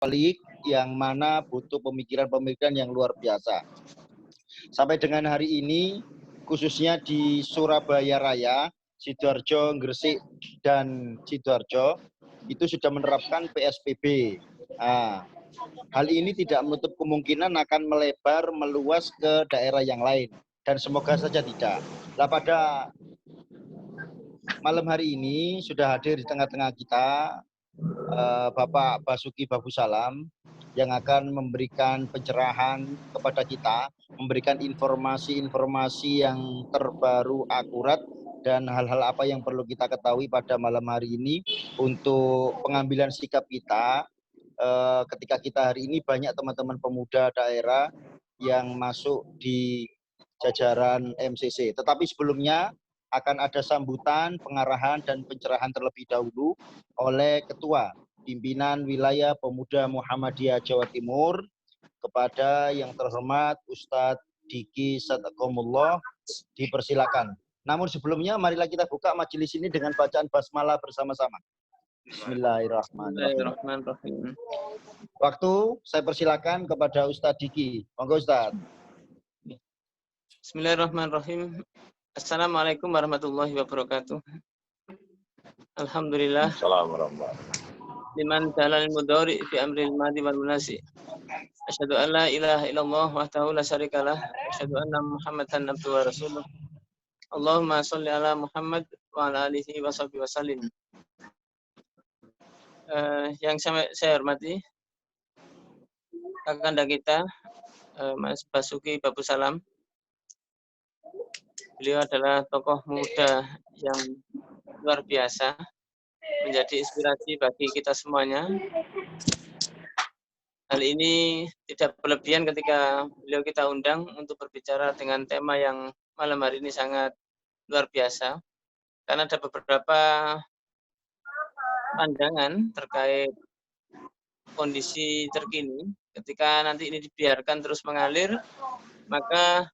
pelik yang mana butuh pemikiran-pemikiran yang luar biasa. Sampai dengan hari ini, khususnya di Surabaya Raya, Sidoarjo, Gresik, dan Sidoarjo, itu sudah menerapkan PSBB. Nah, hal ini tidak menutup kemungkinan akan melebar, meluas ke daerah yang lain. Dan semoga saja tidak. Nah, pada malam hari ini sudah hadir di tengah-tengah kita Bapak Basuki Babusalam yang akan memberikan pencerahan kepada kita, memberikan informasi-informasi yang terbaru, akurat, dan hal-hal apa yang perlu kita ketahui pada malam hari ini untuk pengambilan sikap kita ketika kita hari ini banyak teman-teman pemuda daerah yang masuk di jajaran MCC. Tetapi sebelumnya akan ada sambutan, pengarahan, dan pencerahan terlebih dahulu oleh Ketua Pimpinan Wilayah Pemuda Muhammadiyah Jawa Timur kepada yang terhormat Ustadz Diki Sadaqomullah, dipersilakan. Namun sebelumnya marilah kita buka majelis ini dengan bacaan basmalah bersama-sama. Bismillahirrahmanirrahim. Waktu saya persilakan kepada Ustadz Diki. Monggo Ustadz. Bismillahirrahmanirrahim. Assalamualaikum warahmatullahi wabarakatuh. Alhamdulillah. Assalamualaikum. Liman jalal mudhari fi amril madi wal munasi. Asyhadu an la ilaha illallah wahdahu la syarikalah. Asyhadu anna Muhammadan abduhu wa rasuluh. Allahumma sholli ala Muhammad wa ala alihi wa sahbihi wasallim. Yang saya hormati kakanda kita Mas Basuki Babusalam. Beliau adalah tokoh muda yang luar biasa, menjadi inspirasi bagi kita semuanya. Hal ini tidak berlebihan ketika beliau kita undang untuk berbicara dengan tema yang malam hari ini sangat luar biasa, karena ada beberapa pandangan terkait kondisi terkini. Ketika nanti ini dibiarkan terus mengalir, maka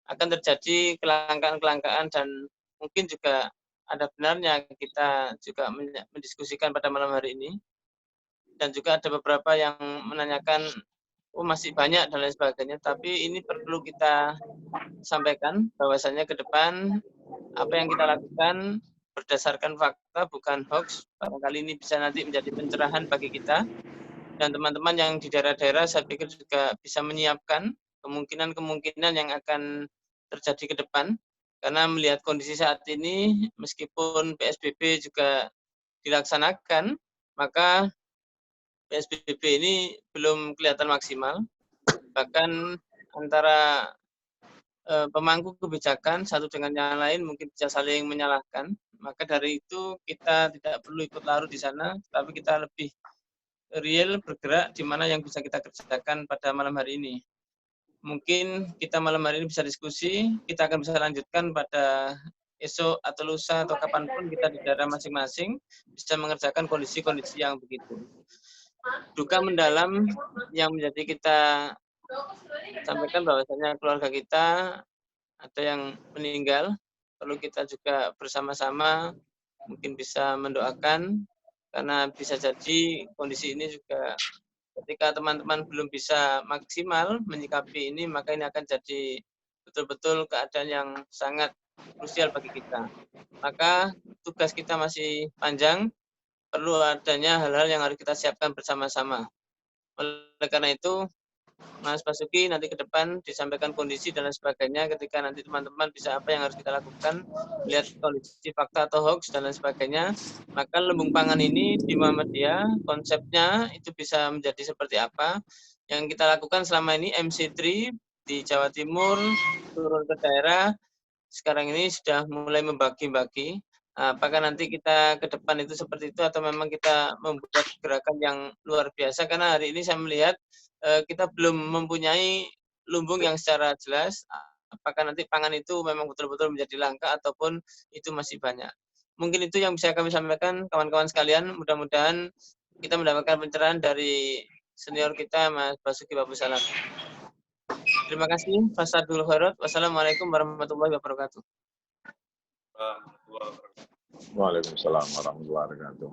akan terjadi kelangkaan-kelangkaan, dan mungkin juga ada benarnya kita juga mendiskusikan pada malam hari ini. Dan juga ada beberapa yang menanyakan, masih banyak dan lain sebagainya. Tapi ini perlu kita sampaikan bahwasanya ke depan apa yang kita lakukan berdasarkan fakta, bukan hoax. Barangkali ini bisa nanti menjadi pencerahan bagi kita. Dan teman-teman yang di daerah-daerah saya pikir juga bisa menyiapkan kemungkinan-kemungkinan yang akan terjadi ke depan, karena melihat kondisi saat ini, meskipun PSBB juga dilaksanakan, maka PSBB ini belum kelihatan maksimal. Bahkan antara pemangku kebijakan satu dengan yang lain mungkin bisa saling menyalahkan. Maka dari itu kita tidak perlu ikut larut di sana, tapi kita lebih real bergerak di mana yang bisa kita kerjakan pada malam hari ini. Mungkin kita malam hari ini bisa diskusi, kita akan bisa lanjutkan pada esok atau lusa atau kapanpun kita di daerah masing-masing bisa mengerjakan kondisi-kondisi yang begitu. Duka mendalam yang menjadi kita sampaikan bahwasanya keluarga kita ada yang meninggal, perlu kita juga bersama-sama mungkin bisa mendoakan, karena bisa jadi kondisi ini juga ketika teman-teman belum bisa maksimal menyikapi ini, maka ini akan jadi betul-betul keadaan yang sangat krusial bagi kita. Maka tugas kita masih panjang, perlu adanya hal-hal yang harus kita siapkan bersama-sama. Oleh karena itu, Mas Basuki nanti ke depan disampaikan kondisi dan lain sebagainya, ketika nanti teman-teman bisa apa yang harus kita lakukan, lihat kondisi fakta atau hoax dan lain sebagainya, maka lumbung pangan ini di Muhammadiyah, konsepnya itu bisa menjadi seperti apa. Yang kita lakukan selama ini MC3 di Jawa Timur, turun ke daerah, sekarang ini sudah mulai membagi-bagi. Apakah nanti kita ke depan itu seperti itu, atau memang kita membuat gerakan yang luar biasa, karena hari ini saya melihat kita belum mempunyai lumbung yang secara jelas, apakah nanti pangan itu memang betul-betul menjadi langka ataupun itu masih banyak. Mungkin itu yang bisa kami sampaikan, kawan-kawan sekalian. Mudah-mudahan kita mendapatkan pencerahan dari senior kita, Mas Basuki Babusalam. Terima kasih. Fasadul khairat. Wassalamualaikum warahmatullahi wabarakatuh. Waalaikumsalam warahmatullahi wabarakatuh.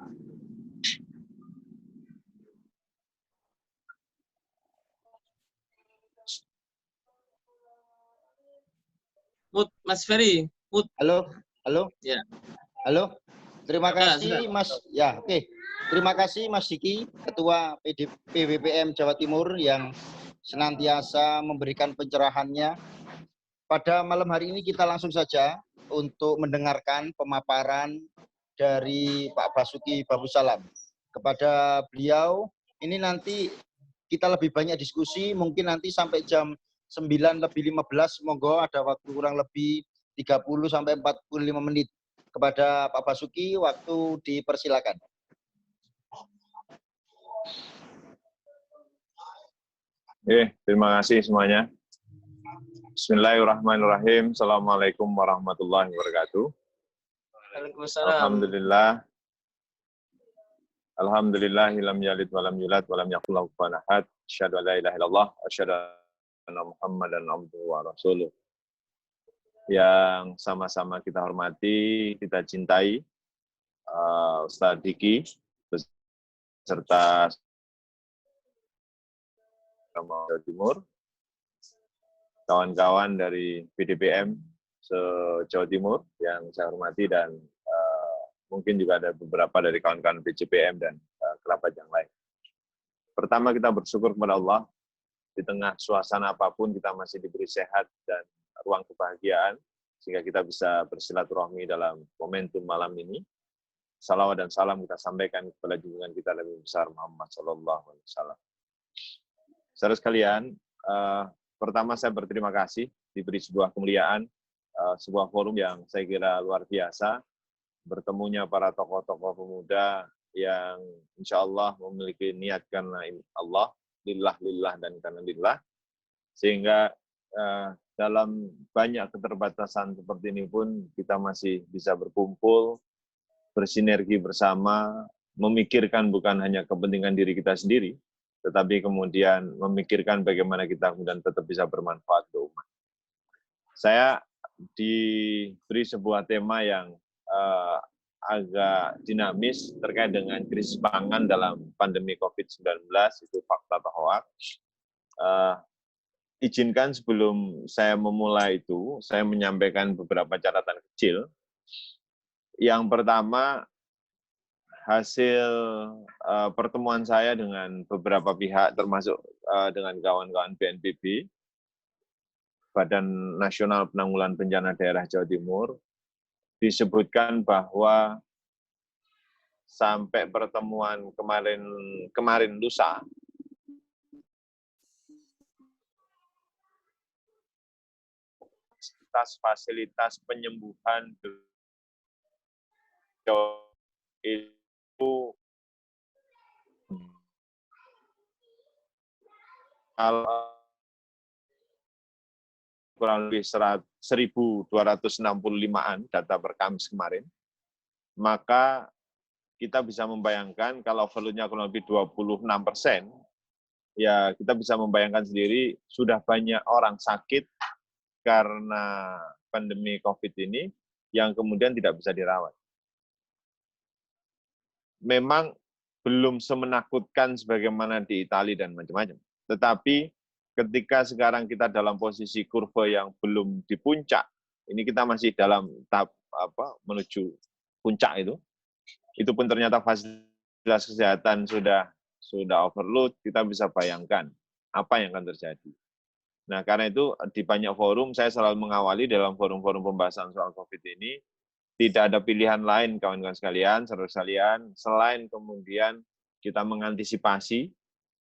Mas Ferry. Halo, halo, Ya. halo. Terima Ya, kasih Mas. Ya, oke. Terima kasih Mas Diki, Ketua PBPM Jawa Timur yang senantiasa memberikan pencerahannya. Pada malam hari ini kita langsung saja untuk mendengarkan pemaparan dari Pak Basuki Babusalam. Kepada beliau, ini nanti kita lebih banyak diskusi, mungkin nanti sampai jam 9:15, semoga ada waktu kurang lebih 30 sampai 45 menit. Kepada Pak Basuki, waktu dipersilakan. Terima kasih semuanya. Bismillahirrahmanirrahim. Assalamualaikum warahmatullahi wabarakatuh. Waalaikumsalam. Alhamdulillah. Alhamdulillahi lam yalid wa lam yulad wa lam yakul lahu kufuwan ahad. Asyhadu an la ilaha illallah wa asyhadu anna Muhammadan abduhu wa rasuluh. Yang sama-sama kita hormati, kita cintai Ustaz Diki beserta Jawa Timur, kawan-kawan dari PDPM se-Jawa Timur yang saya hormati, dan mungkin juga ada beberapa dari kawan-kawan BCPM dan kerabat yang lain. Pertama, kita bersyukur kepada Allah, di tengah suasana apapun kita masih diberi sehat dan ruang kebahagiaan, sehingga kita bisa bersilaturahmi dalam momentum malam ini. Salawat dan salam kita sampaikan kepada junjungan kita Nabi besar Muhammad SAW. Saudara sekalian, pertama saya berterima kasih diberi sebuah kemuliaan, sebuah forum yang saya kira luar biasa, bertemunya para tokoh-tokoh pemuda yang insya Allah memiliki niat karena Allah, lillah dan karena lillah, sehingga dalam banyak keterbatasan seperti ini pun kita masih bisa berkumpul, bersinergi bersama, memikirkan bukan hanya kepentingan diri kita sendiri, tetapi kemudian memikirkan bagaimana kita kemudian tetap bisa bermanfaat untuk umat. Saya diberi sebuah tema yang agak dinamis terkait dengan krisis pangan dalam pandemi COVID-19, itu fakta atau hoax. Izinkan sebelum saya memulai itu, saya menyampaikan beberapa catatan kecil. Yang pertama, hasil pertemuan saya dengan beberapa pihak, termasuk dengan kawan-kawan BNPB, Badan Nasional Penanggulangan Bencana Daerah Jawa Timur, disebutkan bahwa sampai pertemuan kemarin lusa, fasilitas penyembuhan itu kurang lebih 1.265-an data per Kamis kemarin, maka kita bisa membayangkan kalau overload-nya kurang lebih 26%, ya kita bisa membayangkan sendiri sudah banyak orang sakit karena pandemi COVID ini yang kemudian tidak bisa dirawat. Memang belum semenakutkan sebagaimana di Italia dan macam-macam. Tetapi ketika sekarang kita dalam posisi kurva yang belum di puncak, ini kita masih dalam tahap menuju puncak itu pun ternyata fasilitas kesehatan sudah overload, kita bisa bayangkan apa yang akan terjadi. Nah, karena itu di banyak forum saya selalu mengawali dalam forum-forum pembahasan soal COVID ini, tidak ada pilihan lain kawan-kawan sekalian, saudara sekalian, selain kemudian kita mengantisipasi,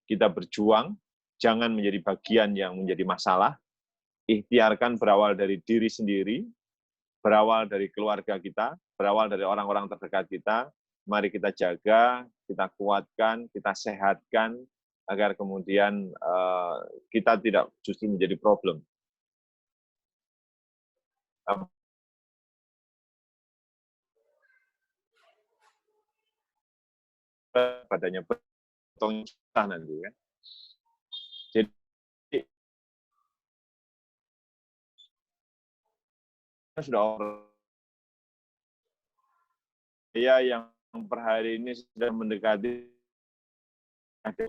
kita berjuang, jangan menjadi bagian yang menjadi masalah, ikhtiarkan berawal dari diri sendiri, berawal dari keluarga kita, berawal dari orang-orang terdekat kita, mari kita jaga, kita kuatkan, kita sehatkan, agar kemudian kita tidak justru menjadi problem. Badannya potong nanti kan. Jadi sudah yang per hari ini sudah mendekati,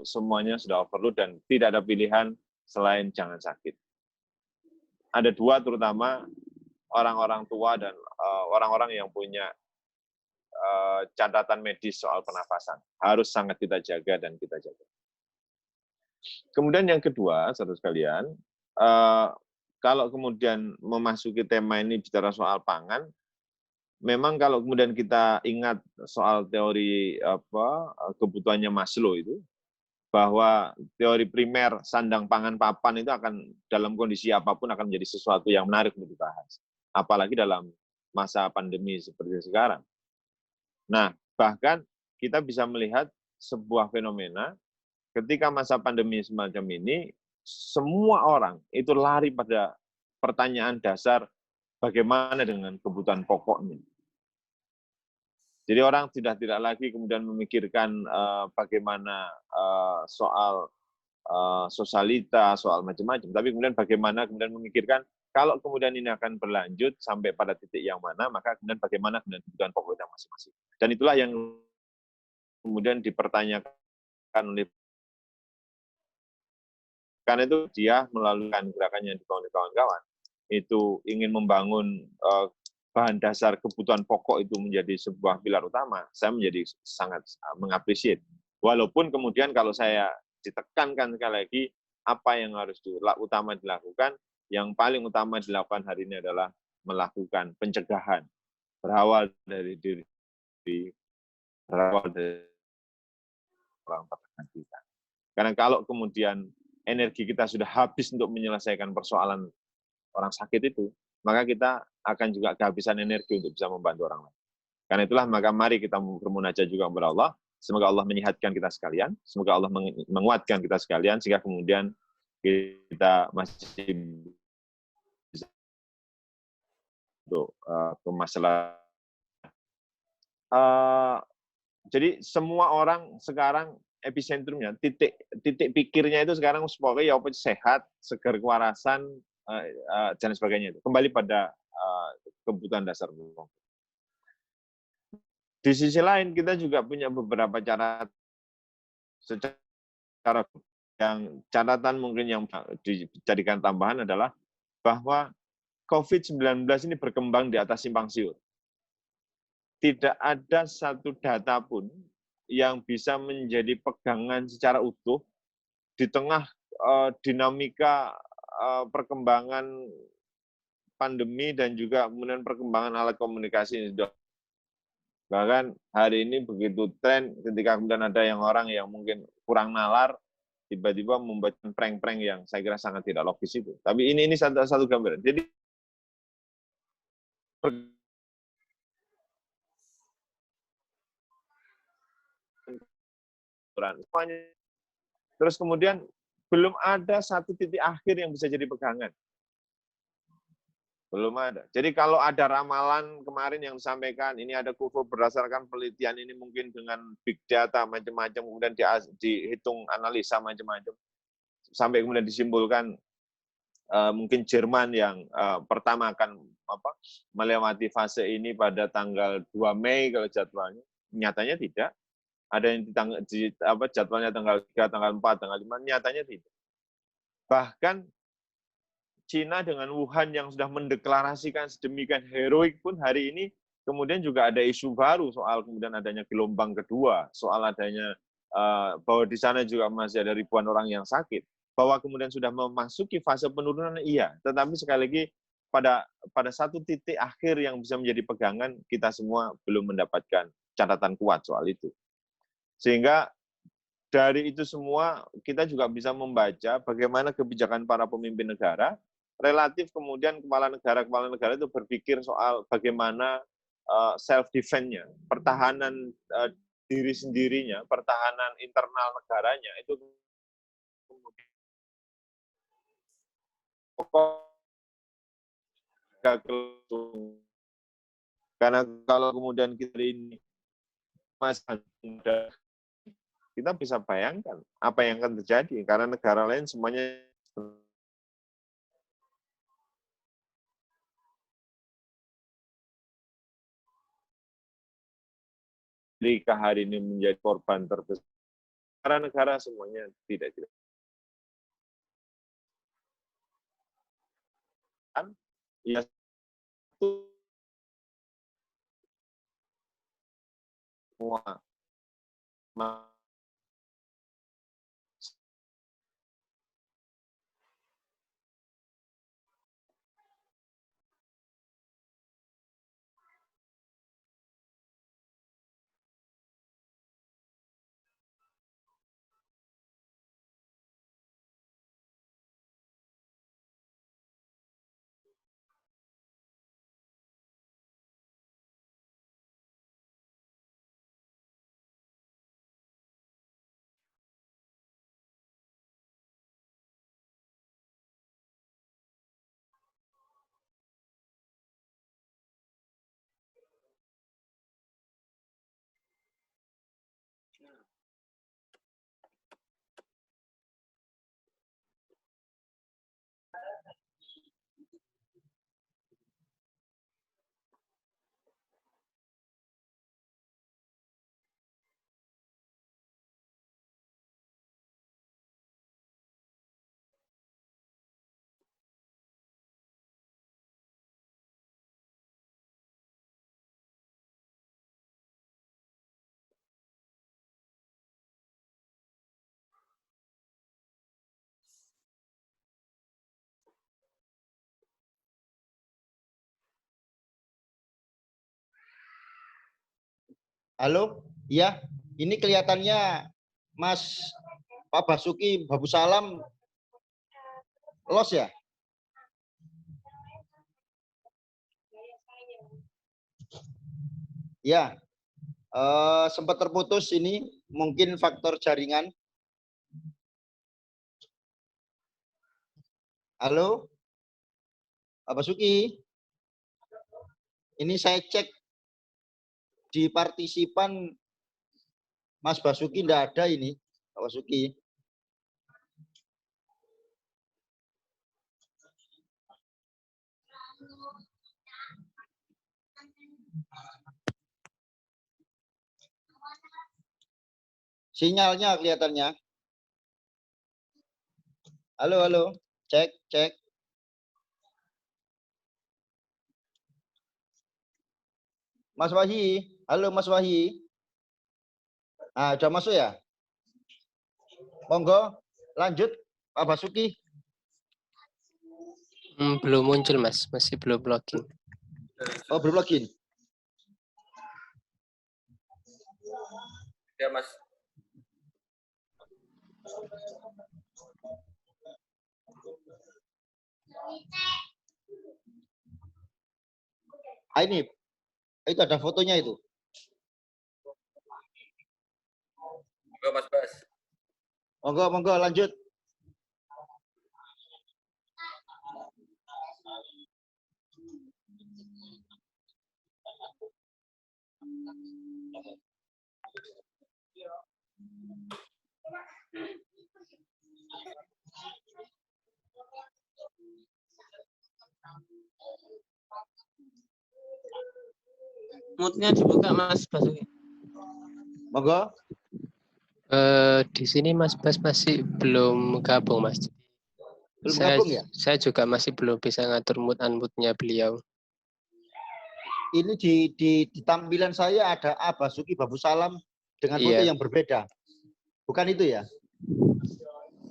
semuanya sudah overload dan tidak ada pilihan selain jangan sakit. Ada dua terutama, orang-orang tua dan orang-orang yang punya catatan medis soal pernafasan. Harus sangat kita jaga dan kita jaga. Kemudian yang kedua, saudara sekalian, kalau kemudian memasuki tema ini bicara soal pangan, memang kalau kemudian kita ingat soal teori kebutuhannya Maslow itu, bahwa teori primer sandang pangan papan itu akan dalam kondisi apapun akan menjadi sesuatu yang menarik untuk dibahas. Apalagi dalam masa pandemi seperti sekarang. Nah, bahkan kita bisa melihat sebuah fenomena ketika masa pandemi semacam ini, semua orang itu lari pada pertanyaan dasar bagaimana dengan kebutuhan pokoknya. Jadi orang tidak lagi kemudian memikirkan bagaimana soal sosialita, soal macam-macam, tapi kemudian bagaimana kemudian memikirkan kalau kemudian ini akan berlanjut sampai pada titik yang mana, maka kemudian bagaimana kemudian kebutuhan pokoknya masing-masing. Dan itulah yang kemudian dipertanyakan oleh, karena itu dia melalui gerakannya di kawan-kawan itu ingin membangun bahan dasar kebutuhan pokok itu menjadi sebuah pilar utama. Saya menjadi sangat mengapresiasi. Walaupun kemudian kalau saya ditekankan sekali lagi apa yang harus utama dilakukan, yang paling utama dilakukan hari ini adalah melakukan pencegahan, berawal dari diri, berawal dari orang terdekat kita. Karena kalau kemudian energi kita sudah habis untuk menyelesaikan persoalan orang sakit itu, maka kita akan juga kehabisan energi untuk bisa membantu orang lain. Karena itulah maka mari kita bermunajat juga kepada Allah. Semoga Allah menyehatkan kita sekalian, semoga Allah menguatkan kita sekalian, sehingga kemudian kita masih bisa untuk masalah. Jadi semua orang sekarang epicentrumnya, titik pikirnya itu sekarang pokoknya ya sehat, segar kewarasan, dan sebagainya itu. Kembali pada kebutuhan dasar. Di sisi lain kita juga punya beberapa cara secara yang catatan mungkin yang dijadikan tambahan adalah bahwa COVID-19 ini berkembang di atas simpang siur. Tidak ada satu data pun yang bisa menjadi pegangan secara utuh di tengah dinamika perkembangan pandemi dan juga kemudian perkembangan alat komunikasi ini. Bahkan hari ini begitu tren ketika kemudian ada orang yang mungkin kurang nalar, tiba-tiba membuat prank-prank yang saya kira sangat tidak logis itu. Tapi ini satu gambaran. Jadi terus kemudian belum ada satu titik akhir yang bisa jadi pegangan. Belum ada. Jadi kalau ada ramalan kemarin yang disampaikan, ini ada kurva berdasarkan penelitian ini mungkin dengan big data macam-macam, kemudian dihitung analisa macam-macam, sampai kemudian disimpulkan mungkin Jerman yang pertama akan melewati fase ini pada tanggal 2 Mei kalau jadwalnya. Nyatanya tidak. Ada yang jadwalnya tanggal 3, tanggal 4, tanggal 5, nyatanya tidak. Bahkan Cina dengan Wuhan yang sudah mendeklarasikan sedemikian heroik pun hari ini kemudian juga ada isu baru soal kemudian adanya gelombang kedua, soal adanya bahwa di sana juga masih ada ribuan orang yang sakit, bahwa kemudian sudah memasuki fase penurunan, iya, tetapi sekali lagi pada satu titik akhir yang bisa menjadi pegangan, kita semua belum mendapatkan catatan kuat soal itu. Sehingga dari itu semua kita juga bisa membaca bagaimana kebijakan para pemimpin negara relatif kemudian kepala negara itu berpikir soal bagaimana self defense-nya, pertahanan diri sendirinya, pertahanan internal negaranya itu karena kalau kemudian kita ini kita bisa bayangkan apa yang akan terjadi karena negara lain semuanya Amerika hari ini menjadi korban terbesar. Negara-negara semuanya tidak. Ya, semua. Halo, ya, ini kelihatannya Mas Pak Basuki Babu Salam los ya? Ya, sempat terputus ini, mungkin faktor jaringan. Halo, Pak Basuki. Ini saya cek di partisipan Mas Basuki enggak ada ini, Pak Basuki. Sinyalnya kelihatannya. Halo, halo. Cek, cek. Mas Wahyi. Halo, Mas Wahyi. Nah, udah masuk ya? Monggo, lanjut Pak Basuki. Belum muncul, Mas. Masih belum login. Oh, belum login. Ya, Mas. Ini itu ada fotonya itu. Monggo, Mas Bas. Monggo, monggo lanjut. Moodnya dibuka Mas Basuki. Monggo. Di sini Mas Bas masih belum gabung, Mas. Belum gabung ya? Saya juga masih belum bisa ngatur mood unmute-nya beliau. Ini di tampilan saya ada A Basuki Babu Salam dengan foto yang berbeda. Bukan itu ya?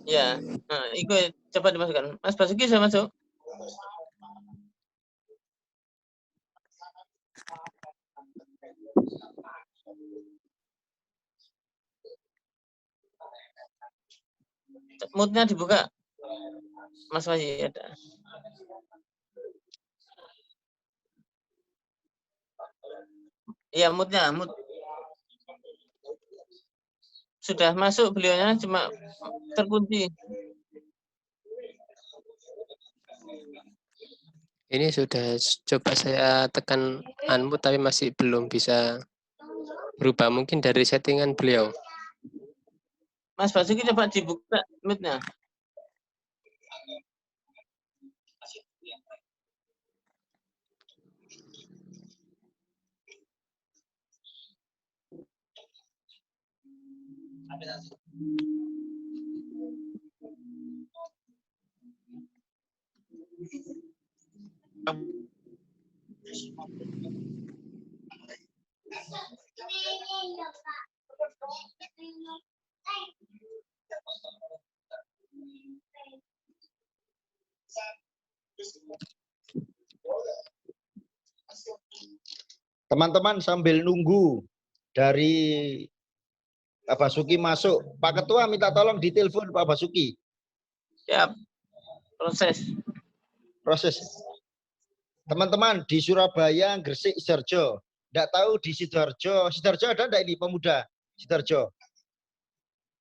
Ya, nah, ikut coba dimasukkan. Mas Basuki sudah masuk. Moodnya dibuka. Mas Wahyi ada. Iya, moodnya, mood. Sudah masuk beliaunya, cuma terkunci. Ini sudah coba saya tekan unmute tapi masih belum bisa berubah. Mungkin dari settingan beliau. Mas Basuki coba dibuka moodnya. Teman-teman sambil nunggu dari Pak Basuki masuk, Pak Ketua minta tolong ditelepon Pak Basuki. Siap. Proses. Teman-teman di Surabaya, Gresik, Sidoarjo. Tidak tahu di Sidoarjo ada enggak ini pemuda Sidoarjo?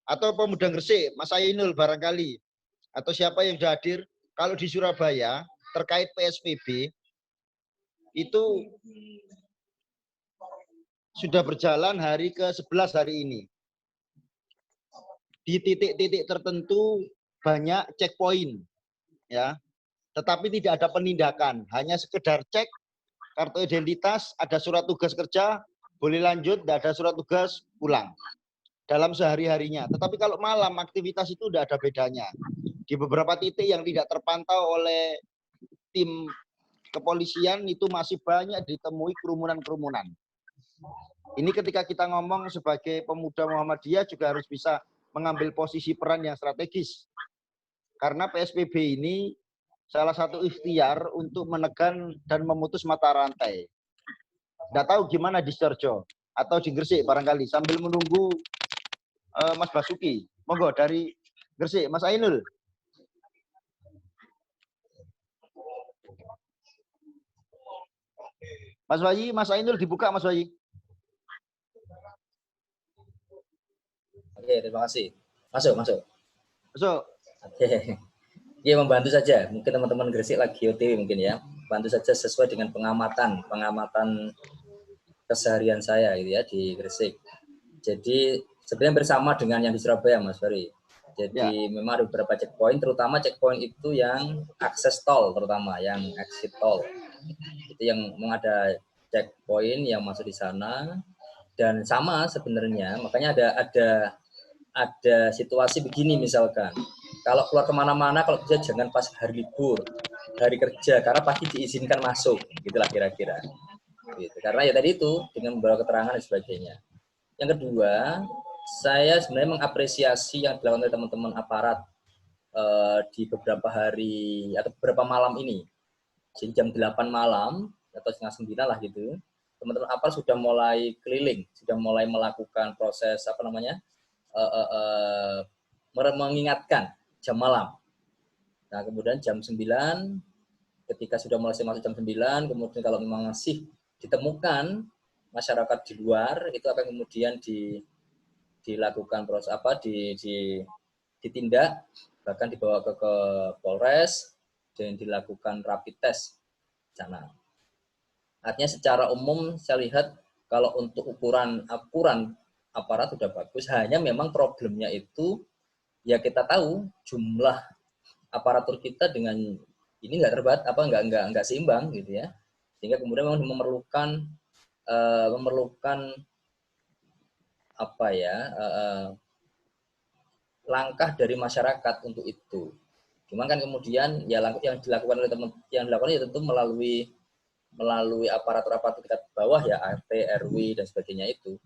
Atau pemuda Gresik, Mas Ainul barangkali. Atau siapa yang sudah hadir? Kalau di Surabaya terkait PSBB itu sudah berjalan hari ke-11 hari ini. Di titik-titik tertentu banyak checkpoint, ya. Tetapi tidak ada penindakan, hanya sekedar cek kartu identitas, ada surat tugas kerja, boleh lanjut, tidak ada surat tugas, pulang. Dalam sehari-harinya. Tetapi kalau malam aktivitas itu tidak ada bedanya. Di beberapa titik yang tidak terpantau oleh tim kepolisian itu masih banyak ditemui kerumunan-kerumunan. Ini ketika kita ngomong sebagai pemuda Muhammadiyah juga harus bisa mengambil posisi peran yang strategis. Karena PSBB ini salah satu ikhtiar untuk menekan dan memutus mata rantai. Nggak tahu gimana di Sidoarjo atau di Gresik barangkali. Sambil menunggu Mas Basuki. Monggo dari Gresik, Mas Ainul. Mas Wayi, Mas Ainul dibuka Mas Wayi. Oke, terima kasih. Masuk. Masuk. Oke. Ya, membantu saja. Mungkin teman-teman Gresik lagi OTW mungkin ya. Bantu saja sesuai dengan pengamatan keseharian saya gitu ya di Gresik. Jadi sebenarnya bersama dengan yang di Surabaya Mas Ferry. Jadi memang ada beberapa checkpoint, terutama checkpoint itu yang akses tol, terutama yang exit tol. Itu yang memang ada checkpoint yang masuk di sana. Dan sama sebenarnya, makanya ada situasi begini misalkan. Kalau keluar kemana-mana, kalau bisa jangan pas hari libur, hari kerja, karena pasti diizinkan masuk, gitulah kira-kira. Gitu. Karena ya tadi itu, dengan membawa keterangan dan sebagainya. Yang kedua, saya sebenarnya mengapresiasi yang dilakukan oleh teman-teman aparat di beberapa hari atau beberapa malam ini. Jadi jam 8 malam atau setengah 9 lah gitu, teman-teman aparat sudah mulai keliling, sudah mulai melakukan proses mengingatkan jam malam. Nah, kemudian jam 9, ketika sudah mulai masuk jam 9, kemudian kalau memang masih ditemukan masyarakat di luar, itu akan kemudian dilakukan proses ditindak, bahkan dibawa ke Polres dan dilakukan rapid test sana. Artinya secara umum saya lihat kalau untuk ukuran aparat sudah bagus, hanya memang problemnya itu ya kita tahu jumlah aparatur kita dengan ini nggak seimbang gitu ya, sehingga kemudian memang memerlukan langkah dari masyarakat untuk itu. Cuman kan kemudian ya langkah yang dilakukan oleh ya tentu melalui aparatur kita bawah ya, RT, RW dan sebagainya itu.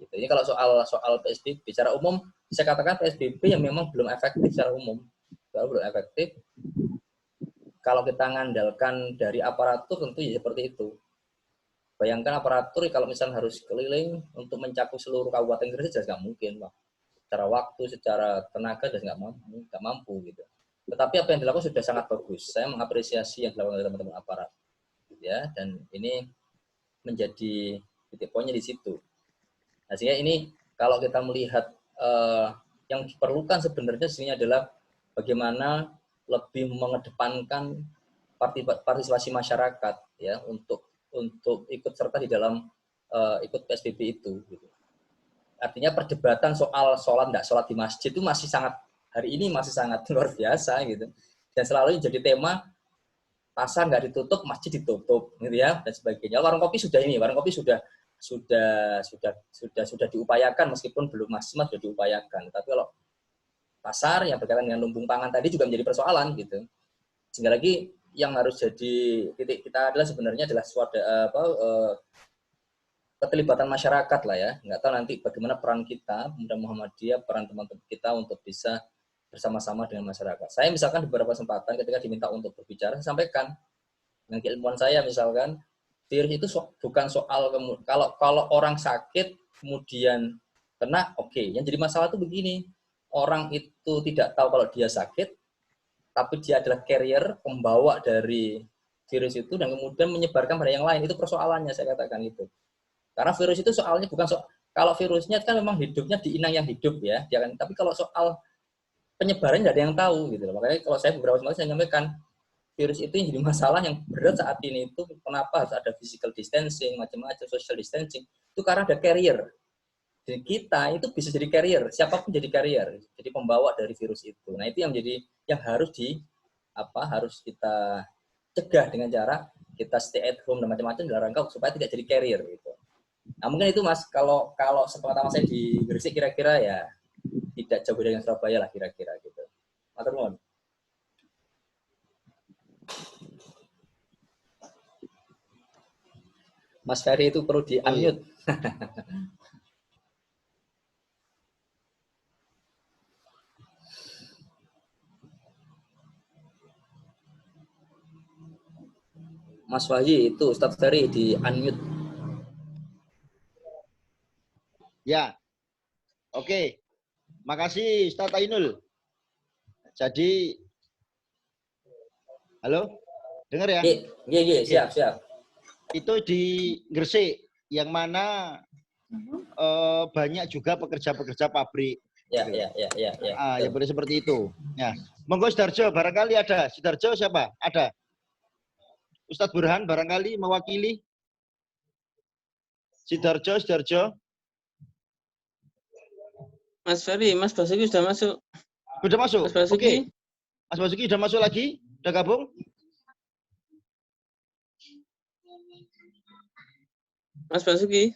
Gitu. Ini kalau soal PSBB secara umum saya katakan PSBB yang memang belum efektif secara umum. Kalau belum efektif, kalau kita mengandalkan dari aparatur tentu ya seperti itu. Bayangkan aparatur kalau misalnya harus keliling untuk mencakup seluruh kabupaten Gresik jelas nggak mungkin, Pak. Secara waktu, secara tenaga jelas nggak mampu gitu. Tetapi apa yang dilakukan sudah sangat bagus. Saya mengapresiasi yang dilakukan oleh teman-teman aparat, gitu ya. Dan ini menjadi titik poinnya di situ. Nah, sehingga ini kalau kita melihat yang diperlukan sebenarnya sini adalah bagaimana lebih mengedepankan partisipasi masyarakat ya untuk ikut serta di dalam ikut PSBB itu. Gitu. Artinya perdebatan soal sholat nggak sholat di masjid itu masih sangat hari ini masih sangat luar biasa gitu. Dan selalu jadi tema pasar nggak ditutup, masjid ditutup, gitu ya dan sebagainya. Warung kopi sudah diupayakan meskipun belum maksimal sudah diupayakan. Tapi kalau pasar yang berkaitan dengan lumbung pangan tadi juga menjadi persoalan gitu. Sehingga lagi yang harus jadi titik kita adalah sebenarnya adalah keterlibatan masyarakat lah ya. Nggak tahu nanti bagaimana peran kita, Pemuda Muhammadiyah, peran teman-teman kita untuk bisa bersama-sama dengan masyarakat. Saya misalkan di beberapa kesempatan ketika diminta untuk berbicara, saya sampaikan dengan keilmuan saya misalkan, virus itu bukan soal kalau orang sakit kemudian kena, oke. Yang jadi masalah itu begini, orang itu tidak tahu kalau dia sakit, tapi dia adalah carrier, pembawa dari virus itu, dan kemudian menyebarkan pada yang lain. Itu persoalannya, saya katakan itu. Karena virus itu soalnya bukan kalau virusnya kan memang hidupnya di inang yang hidup ya, dia kan. Tapi kalau soal penyebarannya nggak ada yang tahu gitu loh. Makanya kalau saya beberapa kali saya nyampaikan, virus itu yang jadi masalah yang berat saat ini itu kenapa harus ada physical distancing, macam-macam, social distancing, itu karena ada carrier. Jadi kita itu bisa jadi carrier, siapapun jadi carrier, jadi pembawa dari virus itu. Nah itu yang menjadi yang harus harus kita cegah dengan cara kita stay at home dan macam-macam dalam rangka supaya tidak jadi carrier gitu. Nah mungkin itu Mas, kalau sepengetahuan saya di Gresik kira-kira ya tidak jauh dari Surabaya lah kira-kira gitu. Matur nuwun. Mas Ferry itu perlu di-unmute. Mas Wahyu itu Ustadz Ferry di-unmute. Ya. Oke. Makasih Ustadz Ainul. Jadi halo? Dengar ya? Iya, siap. Itu di Gresik yang mana banyak juga pekerja-pekerja pabrik. Ya. Ya boleh seperti itu. Ya. Monggo Sidarjo, barangkali ada. Sidarjo siapa? Ada. Ustadz Burhan barangkali mewakili. Sidarjo. Mas Ferry, Mas Basuki sudah masuk. Sudah masuk? Mas Basuki. Oke. Mas Basuki sudah masuk lagi? Sudah gabung? Mas Basuki.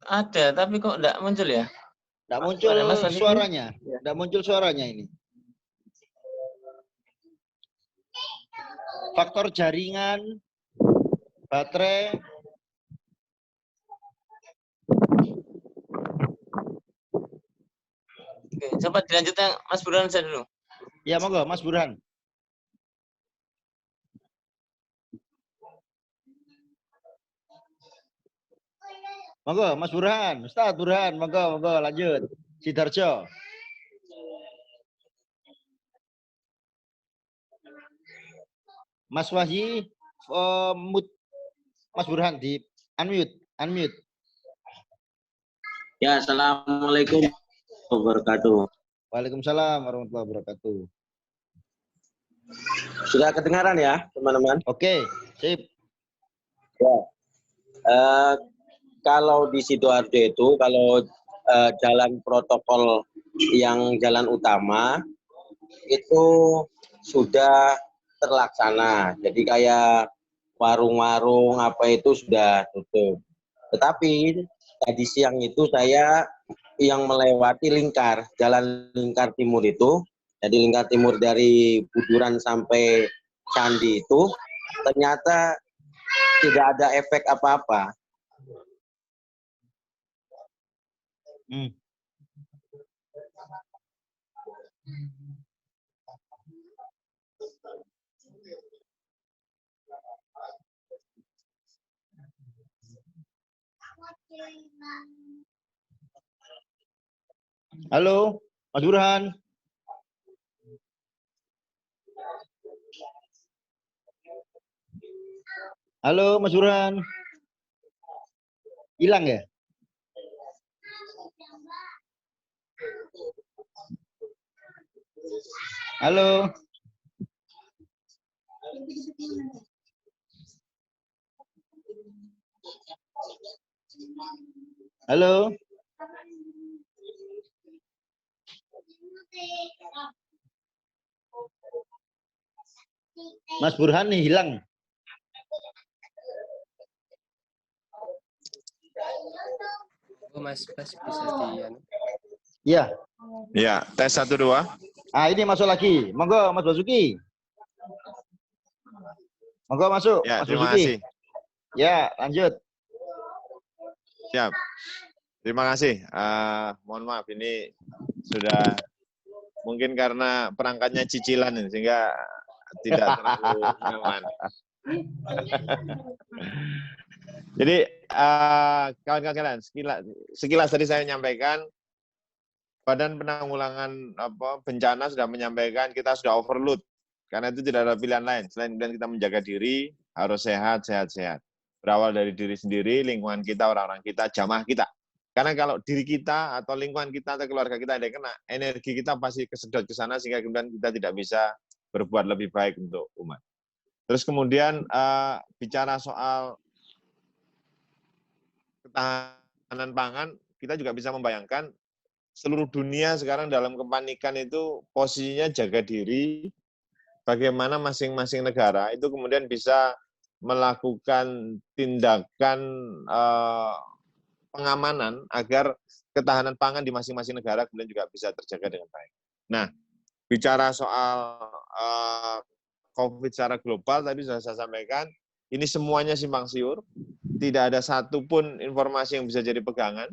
Ada, tapi kok enggak muncul ya? Enggak muncul suaranya. Ya. Enggak muncul suaranya ini. Faktor jaringan, baterai. Oke, coba dilanjutkan Mas Burhan saya dulu. Ya, monggo Mas Burhan. Monggo Mas Burhan, Ustadz Burhan, monggo lanjut. Sidarjo. Mas Wahyi, Mas Burhan di unmute. Ya, assalamualaikum warahmatullahi wabarakatuh. Waalaikumsalam warahmatullahi wabarakatuh. Sudah kedengaran ya, teman-teman? Oke, sip. Ya. Kalau di Sidoarjo itu, kalau jalan protokol yang jalan utama itu sudah terlaksana. Jadi kayak warung-warung apa itu sudah tutup. Tetapi tadi siang itu saya yang melewati jalan lingkar timur itu, jadi lingkar timur dari Buduran sampai Candi itu, ternyata tidak ada efek apa-apa. Halo, Mas Burhan. Halo, Mas Burhan. Hilang ya? Halo. Halo. Mas Burhan nih hilang. Mas bisa di Iya. Ya, tes 1 2. Ah, ini masuk lagi. Monggo Mas Basuki. Monggo masuk. Ya, Mas terima Basuki. kasih. Ya, lanjut. Siap. Terima kasih. Mohon maaf ini sudah Mungkin karena perangkatnya cicilan sehingga tidak terlalu nyaman. Jadi kawan-kawan sekilas tadi saya menyampaikan Badan Penanggulangan Bencana sudah menyampaikan kita sudah overload karena itu tidak ada pilihan lain selain kita menjaga diri harus sehat. Berawal dari diri sendiri, lingkungan kita, orang-orang kita, jamaah kita. Karena kalau diri kita atau lingkungan kita atau keluarga kita ada yang kena, energi kita pasti kesedot ke sana sehingga kemudian kita tidak bisa berbuat lebih baik untuk umat. Terus kemudian bicara soal ketahanan pangan, kita juga bisa membayangkan seluruh dunia sekarang dalam kepanikan itu posisinya jaga diri, bagaimana masing-masing negara itu kemudian bisa melakukan tindakan pengamanan agar ketahanan pangan di masing-masing negara kemudian juga bisa terjaga dengan baik. Nah, bicara soal COVID secara global, tadi sudah saya sampaikan, ini semuanya simpang siur, tidak ada satupun informasi yang bisa jadi pegangan.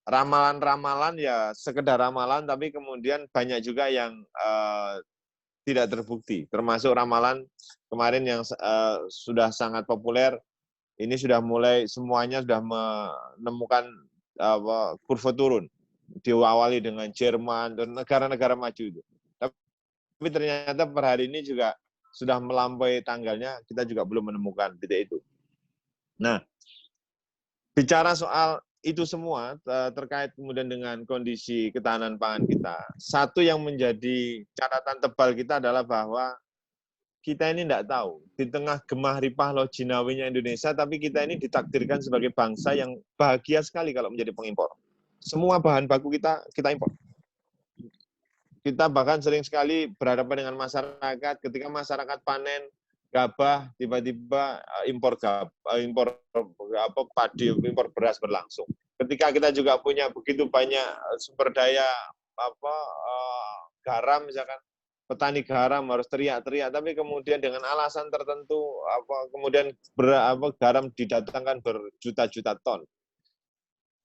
Ramalan-ramalan ya sekedar ramalan, tapi kemudian banyak juga yang tidak terbukti, termasuk ramalan kemarin yang sudah sangat populer. Ini sudah mulai semuanya sudah menemukan kurva turun. Diawali dengan Jerman dan negara-negara maju itu. Tapi ternyata per hari ini juga sudah melampaui tanggalnya, kita juga belum menemukan titik itu. Nah, bicara soal itu semua terkait kemudian dengan kondisi ketahanan pangan kita. Satu yang menjadi catatan tebal kita adalah bahwa kita ini tidak tahu, di tengah gemah ripah lojinawinya Indonesia, tapi kita ini ditakdirkan sebagai bangsa yang bahagia sekali kalau menjadi pengimpor. Semua bahan baku kita impor. Kita bahkan sering sekali berhadapan dengan masyarakat, ketika masyarakat panen gabah, tiba-tiba impor padi, impor beras berlangsung. Ketika kita juga punya begitu banyak sumber daya garam misalkan, petani garam harus teriak-teriak, tapi kemudian dengan alasan tertentu, kemudian garam didatangkan berjuta-juta ton.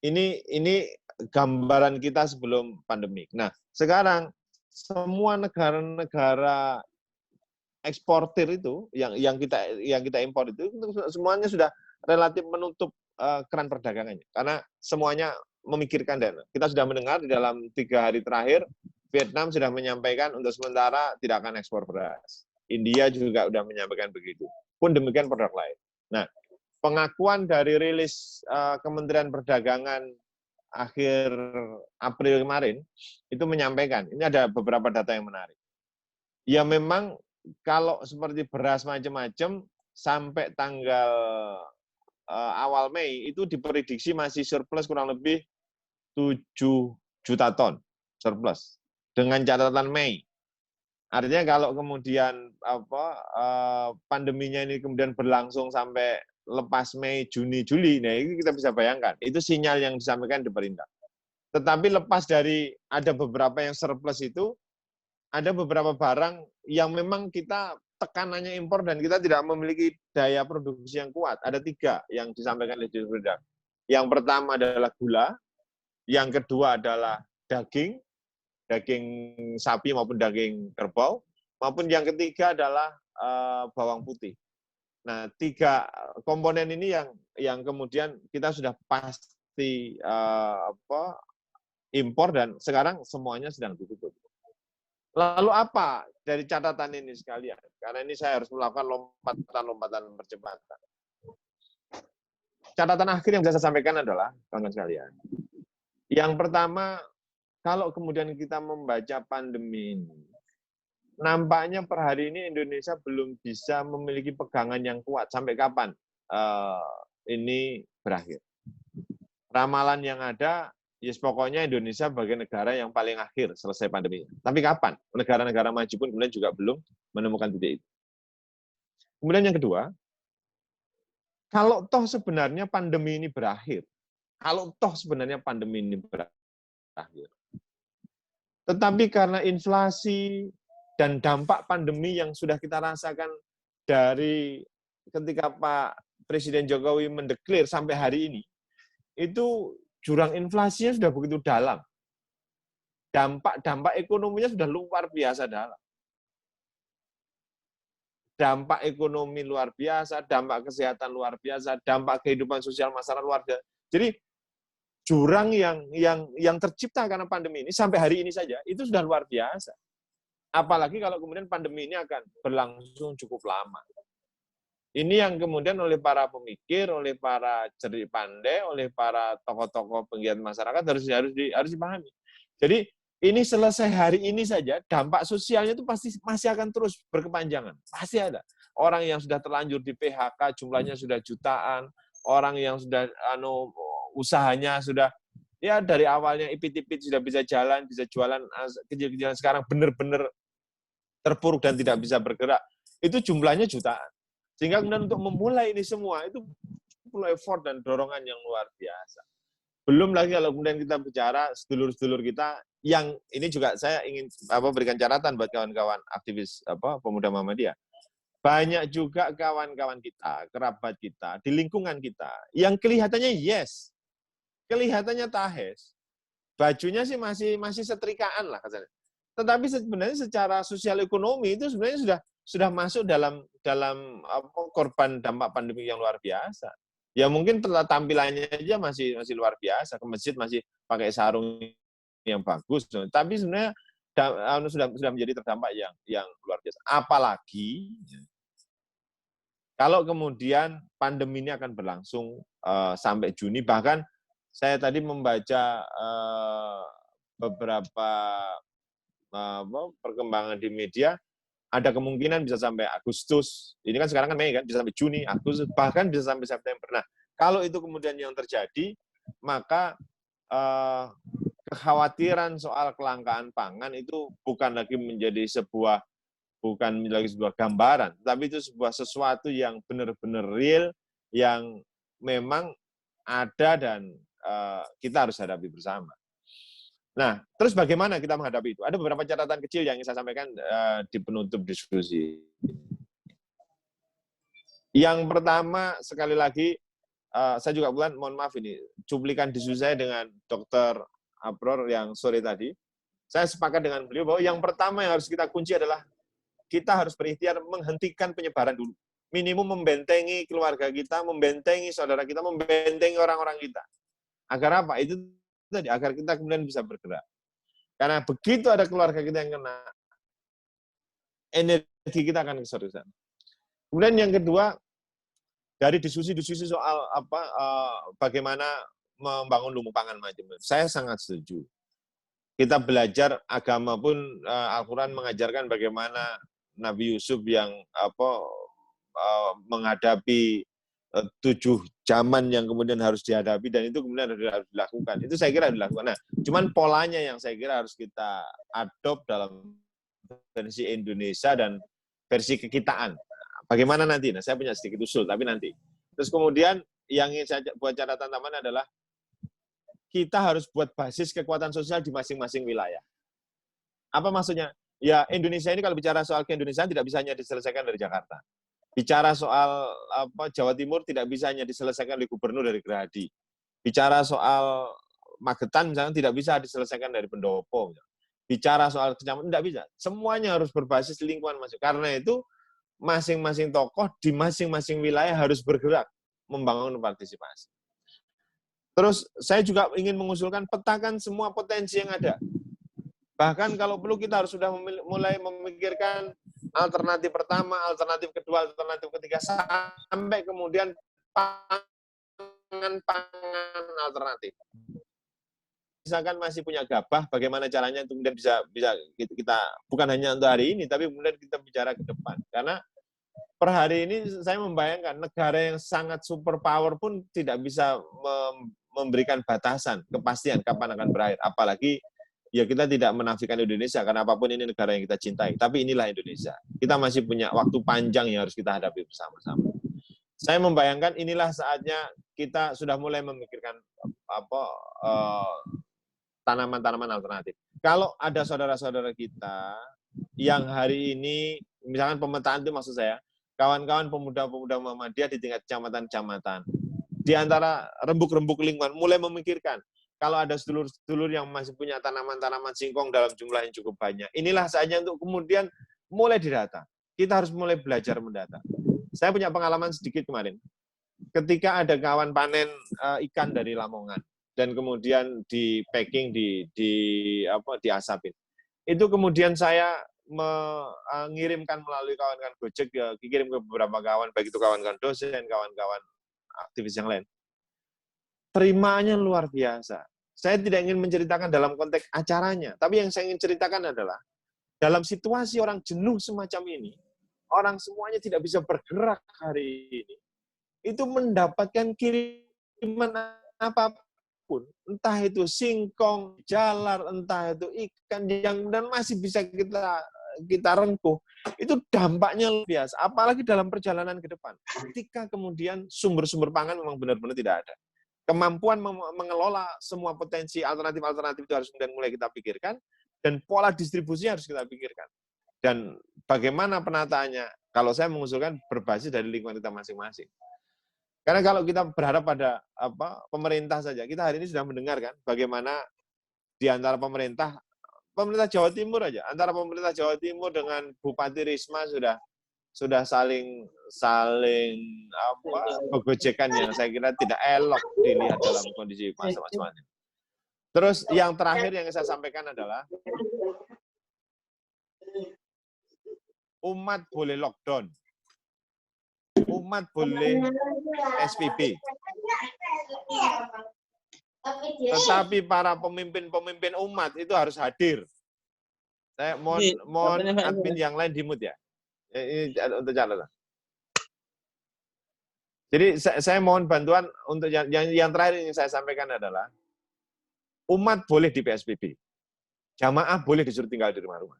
Ini gambaran kita sebelum pandemi. Nah, sekarang semua negara-negara eksportir itu yang kita impor itu semuanya sudah relatif menutup keran perdagangannya, karena semuanya memikirkan dana. Kita sudah mendengar di dalam 3 hari terakhir Vietnam sudah menyampaikan untuk sementara tidak akan ekspor beras. India juga sudah menyampaikan begitu. Pun demikian produk lain. Nah, pengakuan dari rilis Kementerian Perdagangan akhir April kemarin itu menyampaikan, ini ada beberapa data yang menarik. Ya memang kalau seperti beras macam-macam sampai tanggal awal Mei itu diprediksi masih surplus kurang lebih 7 juta ton surplus. Dengan catatan Mei. Artinya kalau kemudian pandeminya ini kemudian berlangsung sampai lepas Mei, Juni, Juli, nah ini kita bisa bayangkan. Itu sinyal yang disampaikan di pemerintah. Tetapi lepas dari ada beberapa yang surplus itu, ada beberapa barang yang memang kita tekanannya impor dan kita tidak memiliki daya produksi yang kuat. Ada 3 yang disampaikan oleh Dirjen. Yang pertama adalah gula, yang kedua adalah daging sapi maupun daging kerbau, maupun yang ketiga adalah bawang putih. Nah, 3 komponen ini yang kemudian kita sudah pasti impor dan sekarang semuanya sedang ditutup. Lalu apa dari catatan ini sekalian? Karena ini saya harus melakukan lompatan percepatan. Catatan akhir yang bisa saya sampaikan adalah, kawan-kawan sekalian, yang pertama, kalau kemudian kita membaca pandemi ini, nampaknya per hari ini Indonesia belum bisa memiliki pegangan yang kuat. Sampai kapan ini berakhir? Ramalan yang ada, yes, pokoknya Indonesia sebagai negara yang paling akhir selesai pandemi. Tapi kapan? Negara-negara maju pun kemudian juga belum menemukan titik itu. Kemudian yang kedua, kalau toh sebenarnya pandemi ini berakhir, tetapi karena inflasi dan dampak pandemi yang sudah kita rasakan dari ketika Pak Presiden Jokowi mendeklir sampai hari ini, itu jurang inflasinya sudah begitu dalam. dampak ekonominya sudah luar biasa dalam. Dampak ekonomi luar biasa, dampak kesehatan luar biasa, dampak kehidupan sosial masyarakat luar biasa. Jadi jurang yang tercipta karena pandemi ini sampai hari ini saja itu sudah luar biasa. Apalagi kalau kemudian pandemi ini akan berlangsung cukup lama. Ini yang kemudian oleh para pemikir, oleh para cerdik pandai, oleh para tokoh-tokoh penggiat masyarakat harus dipahami. Jadi ini selesai hari ini saja, dampak sosialnya itu pasti masih akan terus berkepanjangan. Pasti ada. Orang yang sudah terlanjur di PHK, jumlahnya sudah jutaan. Orang yang sudah usahanya sudah, ya dari awalnya ipit-ipit sudah bisa jalan, bisa jualan kecil-kecilan, sekarang benar-benar terpuruk dan tidak bisa bergerak. Itu jumlahnya jutaan. Sehingga kemudian untuk memulai ini semua, itu perlu effort dan dorongan yang luar biasa. Belum lagi kalau kemudian kita bicara sedulur-sedulur kita yang ini juga saya ingin berikan catatan buat kawan-kawan aktivis pemuda Muhammadiyah. Banyak juga kawan-kawan kita, kerabat kita, di lingkungan kita yang kelihatannya yes, kelihatannya tahes, bajunya sih masih setrikaan lah katanya. Tetapi sebenarnya secara sosial ekonomi itu sebenarnya sudah masuk dalam korban dampak pandemi yang luar biasa. Ya mungkin tampilannya aja masih luar biasa, ke masjid masih pakai sarung yang bagus, tapi sebenarnya sudah menjadi terdampak yang luar biasa. Apalagi kalau kemudian pandemi ini akan berlangsung sampai Juni, bahkan saya tadi membaca beberapa perkembangan di media, ada kemungkinan bisa sampai Agustus. Ini kan sekarang kan Mei kan, bisa sampai Juni, Agustus, bahkan bisa sampai September. Nah, kalau itu kemudian yang terjadi, maka kekhawatiran soal kelangkaan pangan itu bukan lagi menjadi sebuah gambaran, tapi itu sesuatu yang benar-benar real, yang memang ada dan kita harus hadapi bersama. Nah, terus bagaimana kita menghadapi itu? Ada beberapa catatan kecil yang ingin saya sampaikan di penutup diskusi. Yang pertama, sekali lagi, saya juga mohon maaf ini, cuplikan diskusi saya dengan Dr. Abror yang sore tadi. Saya sepakat dengan beliau bahwa yang pertama yang harus kita kunci adalah kita harus berikhtiar menghentikan penyebaran dulu. Minimum membentengi keluarga kita, membentengi saudara kita, membentengi orang-orang kita. Agar apa? Itu tadi, agar kita kemudian bisa bergerak. Karena begitu ada keluarga kita yang kena, energi kita akan kesulitan. Kemudian yang kedua, dari diskusi-diskusi soal bagaimana membangun lumbung pangan macam, saya sangat setuju. Kita belajar agama pun Al-Quran mengajarkan bagaimana Nabi Yusuf yang menghadapi 7 zaman yang kemudian harus dihadapi, dan itu kemudian harus dilakukan. Itu saya kira dilakukan. Nah, cuman polanya yang saya kira harus kita adopt dalam versi Indonesia dan versi kekitaan. Bagaimana nanti? Nah, saya punya sedikit usul, tapi nanti. Terus kemudian yang ingin saya buat catatan tambahan adalah kita harus buat basis kekuatan sosial di masing-masing wilayah. Apa maksudnya? Ya, Indonesia ini kalau bicara soal keindonesiaan tidak bisa hanya diselesaikan dari Jakarta. Bicara soal Jawa Timur tidak bisa hanya diselesaikan oleh gubernur dari Gerahadi. Bicara soal Magetan misalnya tidak bisa diselesaikan dari Pendopo. Bicara soal kecamatan tidak bisa. Semuanya harus berbasis lingkungan masing. Karena itu masing-masing tokoh di masing-masing wilayah harus bergerak membangun partisipasi. Terus saya juga ingin mengusulkan petakan semua potensi yang ada. Bahkan kalau perlu kita harus sudah mulai memikirkan alternatif pertama, alternatif kedua, alternatif ketiga, sampai kemudian pangan alternatif. Misalkan masih punya gabah, bagaimana caranya itu kemudian bisa kita, bukan hanya untuk hari ini, tapi kemudian kita bicara ke depan. Karena per hari ini saya membayangkan negara yang sangat superpower pun tidak bisa memberikan batasan, kepastian kapan akan berakhir. Apalagi ya kita tidak menafikan Indonesia, karena apapun ini negara yang kita cintai. Tapi inilah Indonesia. Kita masih punya waktu panjang yang harus kita hadapi bersama-sama. Saya membayangkan inilah saatnya kita sudah mulai memikirkan tanaman-tanaman alternatif. Kalau ada saudara-saudara kita yang hari ini, misalkan pemetaan itu maksud saya, kawan-kawan pemuda-pemuda Muhammadiyah di tingkat kecamatan-kecamatan, di antara rembuk-rembuk lingkungan, mulai memikirkan kalau ada sedulur-sedulur yang masih punya tanaman-tanaman singkong dalam jumlah yang cukup banyak. Inilah saatnya untuk kemudian mulai didata. Kita harus mulai belajar mendata. Saya punya pengalaman sedikit kemarin. Ketika ada kawan panen ikan dari Lamongan dan kemudian di packing, diasapin. Itu kemudian saya mengirimkan melalui kawan-kawan Gojek, dikirim ke beberapa kawan, baik itu kawan-kawan dosen, kawan-kawan aktivis yang lain. Terimanya luar biasa. Saya tidak ingin menceritakan dalam konteks acaranya, tapi yang saya ingin ceritakan adalah dalam situasi orang jenuh semacam ini, orang semuanya tidak bisa bergerak hari ini, itu mendapatkan kiriman apapun, entah itu singkong, jalar, entah itu ikan yang dan masih bisa kita rengkuh, itu dampaknya luar biasa. Apalagi dalam perjalanan ke depan, ketika kemudian sumber-sumber pangan memang benar-benar tidak ada. Kemampuan mengelola semua potensi alternatif-alternatif itu harus kemudian mulai kita pikirkan, dan pola distribusinya harus kita pikirkan. Dan bagaimana penataannya, kalau saya mengusulkan berbasis dari lingkungan kita masing-masing. Karena kalau kita berharap pada pemerintah saja, kita hari ini sudah mendengar kan bagaimana di antara pemerintah Jawa Timur aja, antara pemerintah Jawa Timur dengan Bupati Risma sudah saling begojekan yang saya kira tidak elok dilihat dalam kondisi masa-masa ini. Terus yang terakhir yang saya sampaikan adalah umat boleh lockdown, umat boleh SPP, tetapi para pemimpin umat itu harus hadir. Saya mohon admin yang lain di-mute ya. Ini untuk catatan. Jadi saya mohon bantuan untuk yang terakhir yang saya sampaikan adalah umat boleh di PSBB, jamaah boleh disuruh tinggal di rumah-rumah.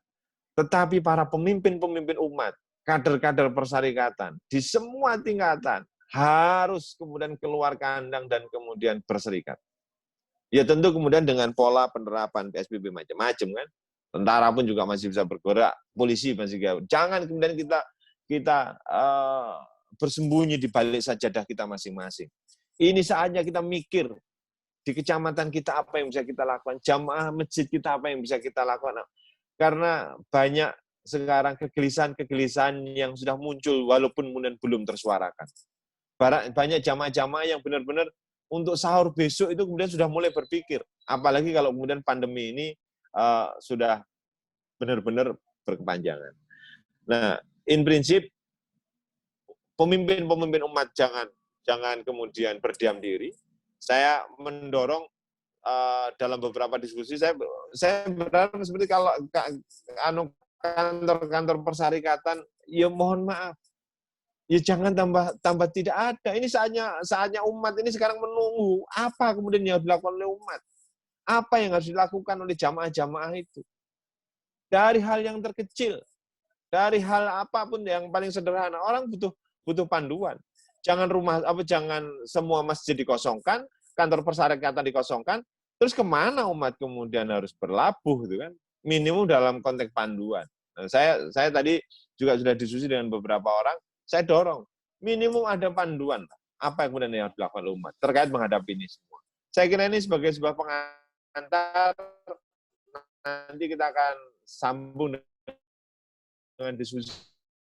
Tetapi para pemimpin umat, kader-kader persyarikatan di semua tingkatan harus kemudian keluar kandang dan kemudian berserikat. Ya tentu kemudian dengan pola penerapan PSBB macam-macam kan. Tentara pun juga masih bisa bergerak, polisi masih bisa. Jangan kemudian kita bersembunyi di balik sajadah kita masing-masing. Ini saatnya kita mikir di kecamatan kita apa yang bisa kita lakukan, jamaah masjid kita apa yang bisa kita lakukan. Karena banyak sekarang kegelisahan yang sudah muncul walaupun kemudian belum tersuarakan. Banyak jamaah-jamaah yang benar-benar untuk sahur besok itu kemudian sudah mulai berpikir. Apalagi kalau kemudian pandemi ini sudah benar-benar berkepanjangan. Nah, in prinsip pemimpin umat jangan kemudian berdiam diri. Saya mendorong dalam beberapa diskusi saya berharap seperti kalau kantor-kantor persyarikatan, ya mohon maaf, ya jangan tambah tidak ada. Ini saatnya umat ini sekarang menunggu apa kemudian yang harus dilakukan oleh umat. Apa yang harus dilakukan oleh jamaah-jamaah itu? Dari hal yang terkecil, dari hal apapun yang paling sederhana, orang butuh panduan. Jangan semua masjid dikosongkan, kantor persyarikatan dikosongkan, terus kemana umat kemudian harus berlabuh gitu kan? Minimum dalam konteks panduan. Nah, saya tadi juga sudah diskusi dengan beberapa orang, saya dorong minimum ada panduan apa yang kemudian yang harus dilakukan oleh umat terkait menghadapi ini semua. Saya kira ini sebagai sebuah pengantar, nanti kita akan sambung dengan diskusi.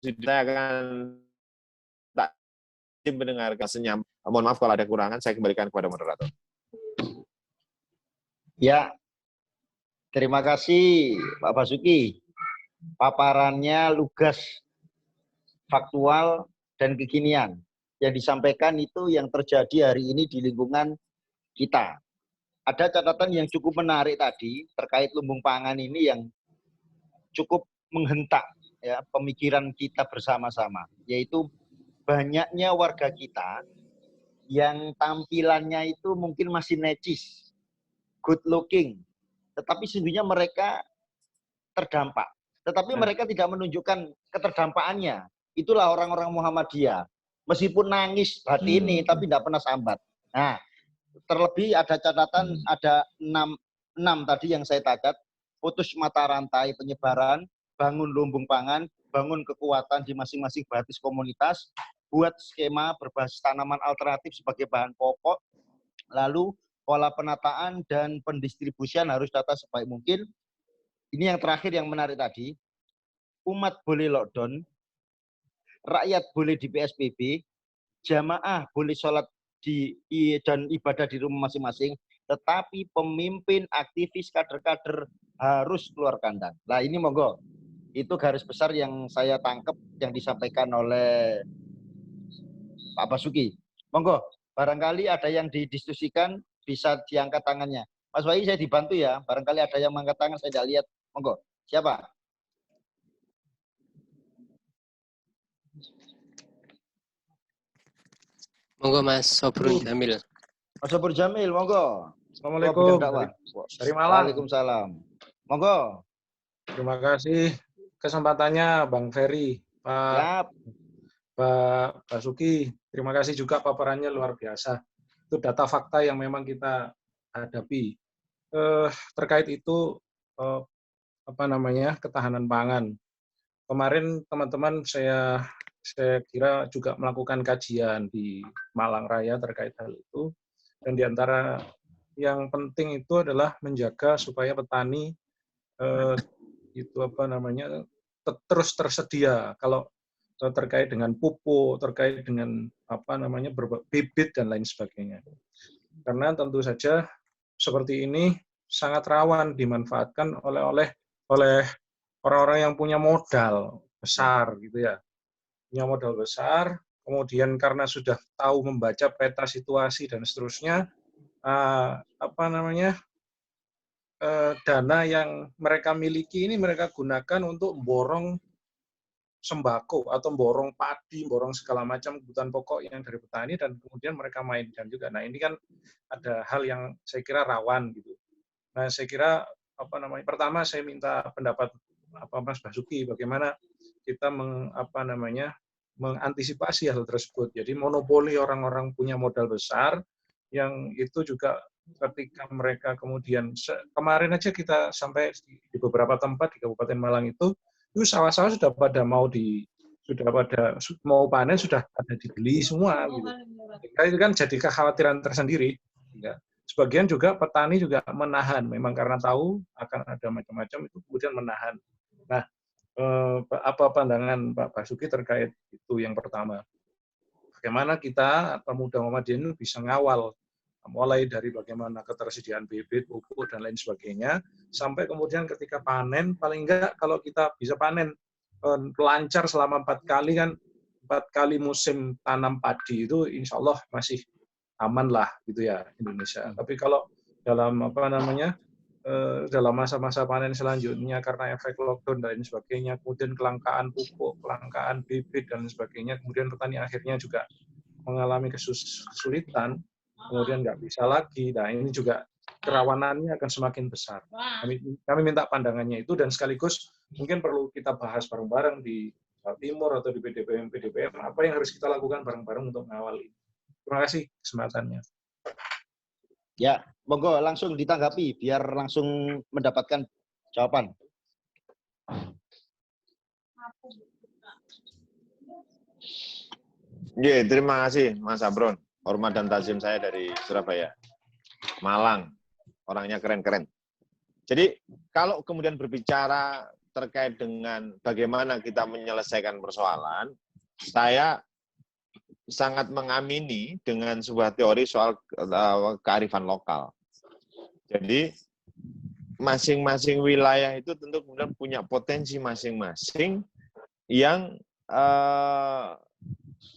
Saya akan mendengarkan senyum. Mohon maaf kalau ada kurangan, saya kembalikan kepada moderator. Ya, terima kasih Pak Basuki. Paparannya lugas, faktual, dan kekinian. Yang disampaikan itu yang terjadi hari ini di lingkungan kita. Ada catatan yang cukup menarik tadi terkait lumbung pangan ini yang cukup menghentak ya pemikiran kita bersama-sama, yaitu banyaknya warga kita yang tampilannya itu mungkin masih necis, good looking, tetapi sesungguhnya mereka terdampak. Tetapi mereka tidak menunjukkan keterdampakannya. Itulah orang-orang Muhammadiyah. Meskipun nangis hati ini, tapi tidak pernah sambat. Nah, terlebih ada catatan, ada 6 tadi yang saya catat, putus mata rantai penyebaran, bangun lumbung pangan, bangun kekuatan di masing-masing basis komunitas, buat skema berbasis tanaman alternatif sebagai bahan pokok, lalu pola penataan dan pendistribusian harus tata sebaik mungkin. Ini yang terakhir yang menarik tadi, umat boleh lockdown, rakyat boleh di PSBB, jamaah boleh sholat dan ibadah di rumah masing-masing, tetapi pemimpin, aktivis, kader-kader harus keluar kandang. Nah ini monggo, itu garis besar yang saya tangkap yang disampaikan oleh Pak Basuki. Monggo, barangkali ada yang didiskusikan, bisa diangkat tangannya. Mas Wahyu saya dibantu ya, barangkali ada yang mengangkat tangan, saya tidak lihat. Monggo, siapa? Monggo Mas Sobrun Jamil. Mas Sobur Jamil, monggo. Assalamualaikum. Dari Malang. Waalaikumsalam. Monggo. Terima kasih kesempatannya Bang Ferry, Pak Basuki. Terima kasih juga paparannya luar biasa. Itu data fakta yang memang kita hadapi. Terkait itu ketahanan pangan. Kemarin teman-teman saya kira juga melakukan kajian di Malang Raya terkait hal itu. Dan di antara yang penting itu adalah menjaga supaya petani terus tersedia kalau terkait dengan pupuk, terkait dengan bibit dan lain sebagainya. Karena tentu saja seperti ini sangat rawan dimanfaatkan oleh orang-orang yang punya modal besar gitu ya. Punya modal besar, kemudian karena sudah tahu membaca peta situasi dan seterusnya, dana yang mereka miliki ini mereka gunakan untuk borong sembako atau borong padi, borong segala macam kebutuhan pokok yang dari petani dan kemudian mereka mainkan juga. Nah ini kan ada hal yang saya kira rawan gitu. Nah saya kira pertama saya minta pendapat Mas Basuki bagaimana kita mengantisipasi hal tersebut. Jadi monopoli orang-orang punya modal besar yang itu juga ketika mereka kemudian kemarin aja kita sampai di beberapa tempat di Kabupaten Malang itu sawah-sawah sudah pada mau panen sudah pada dibeli semua gitu. Itu kan jadi kekhawatiran tersendiri. Sebagian juga petani juga menahan memang karena tahu akan ada macam-macam itu kemudian menahan. Nah, apa pandangan Pak Basuki terkait itu yang pertama? Bagaimana kita pemuda Muhammadiyah ini bisa ngawal mulai dari bagaimana ketersediaan bibit, pupuk dan lain sebagainya sampai kemudian ketika panen paling enggak kalau kita bisa panen lancar selama 4 kali musim tanam padi itu insya Allah masih aman lah gitu ya Indonesia. Tapi kalau dalam dalam masa-masa panen selanjutnya karena efek lockdown dan lain sebagainya, kemudian kelangkaan pupuk, kelangkaan bibit dan sebagainya, kemudian petani akhirnya juga mengalami kesulitan, kemudian nggak bisa lagi. Nah ini juga kerawanannya akan semakin besar. Kami minta pandangannya itu dan sekaligus mungkin perlu kita bahas bareng-bareng di Jawa Timur atau di PDPM apa yang harus kita lakukan bareng-bareng untuk mengawal ini. Terima kasih kesempatannya. Ya, monggo langsung ditanggapi biar langsung mendapatkan jawaban. Terima kasih Mas Abron. Hormat dan tazim saya dari Surabaya. Malang. Orangnya keren-keren. Jadi kalau kemudian berbicara terkait dengan bagaimana kita menyelesaikan persoalan, saya sangat mengamini dengan sebuah teori soal kearifan lokal. Jadi masing-masing wilayah itu tentu kemudian punya potensi masing-masing yang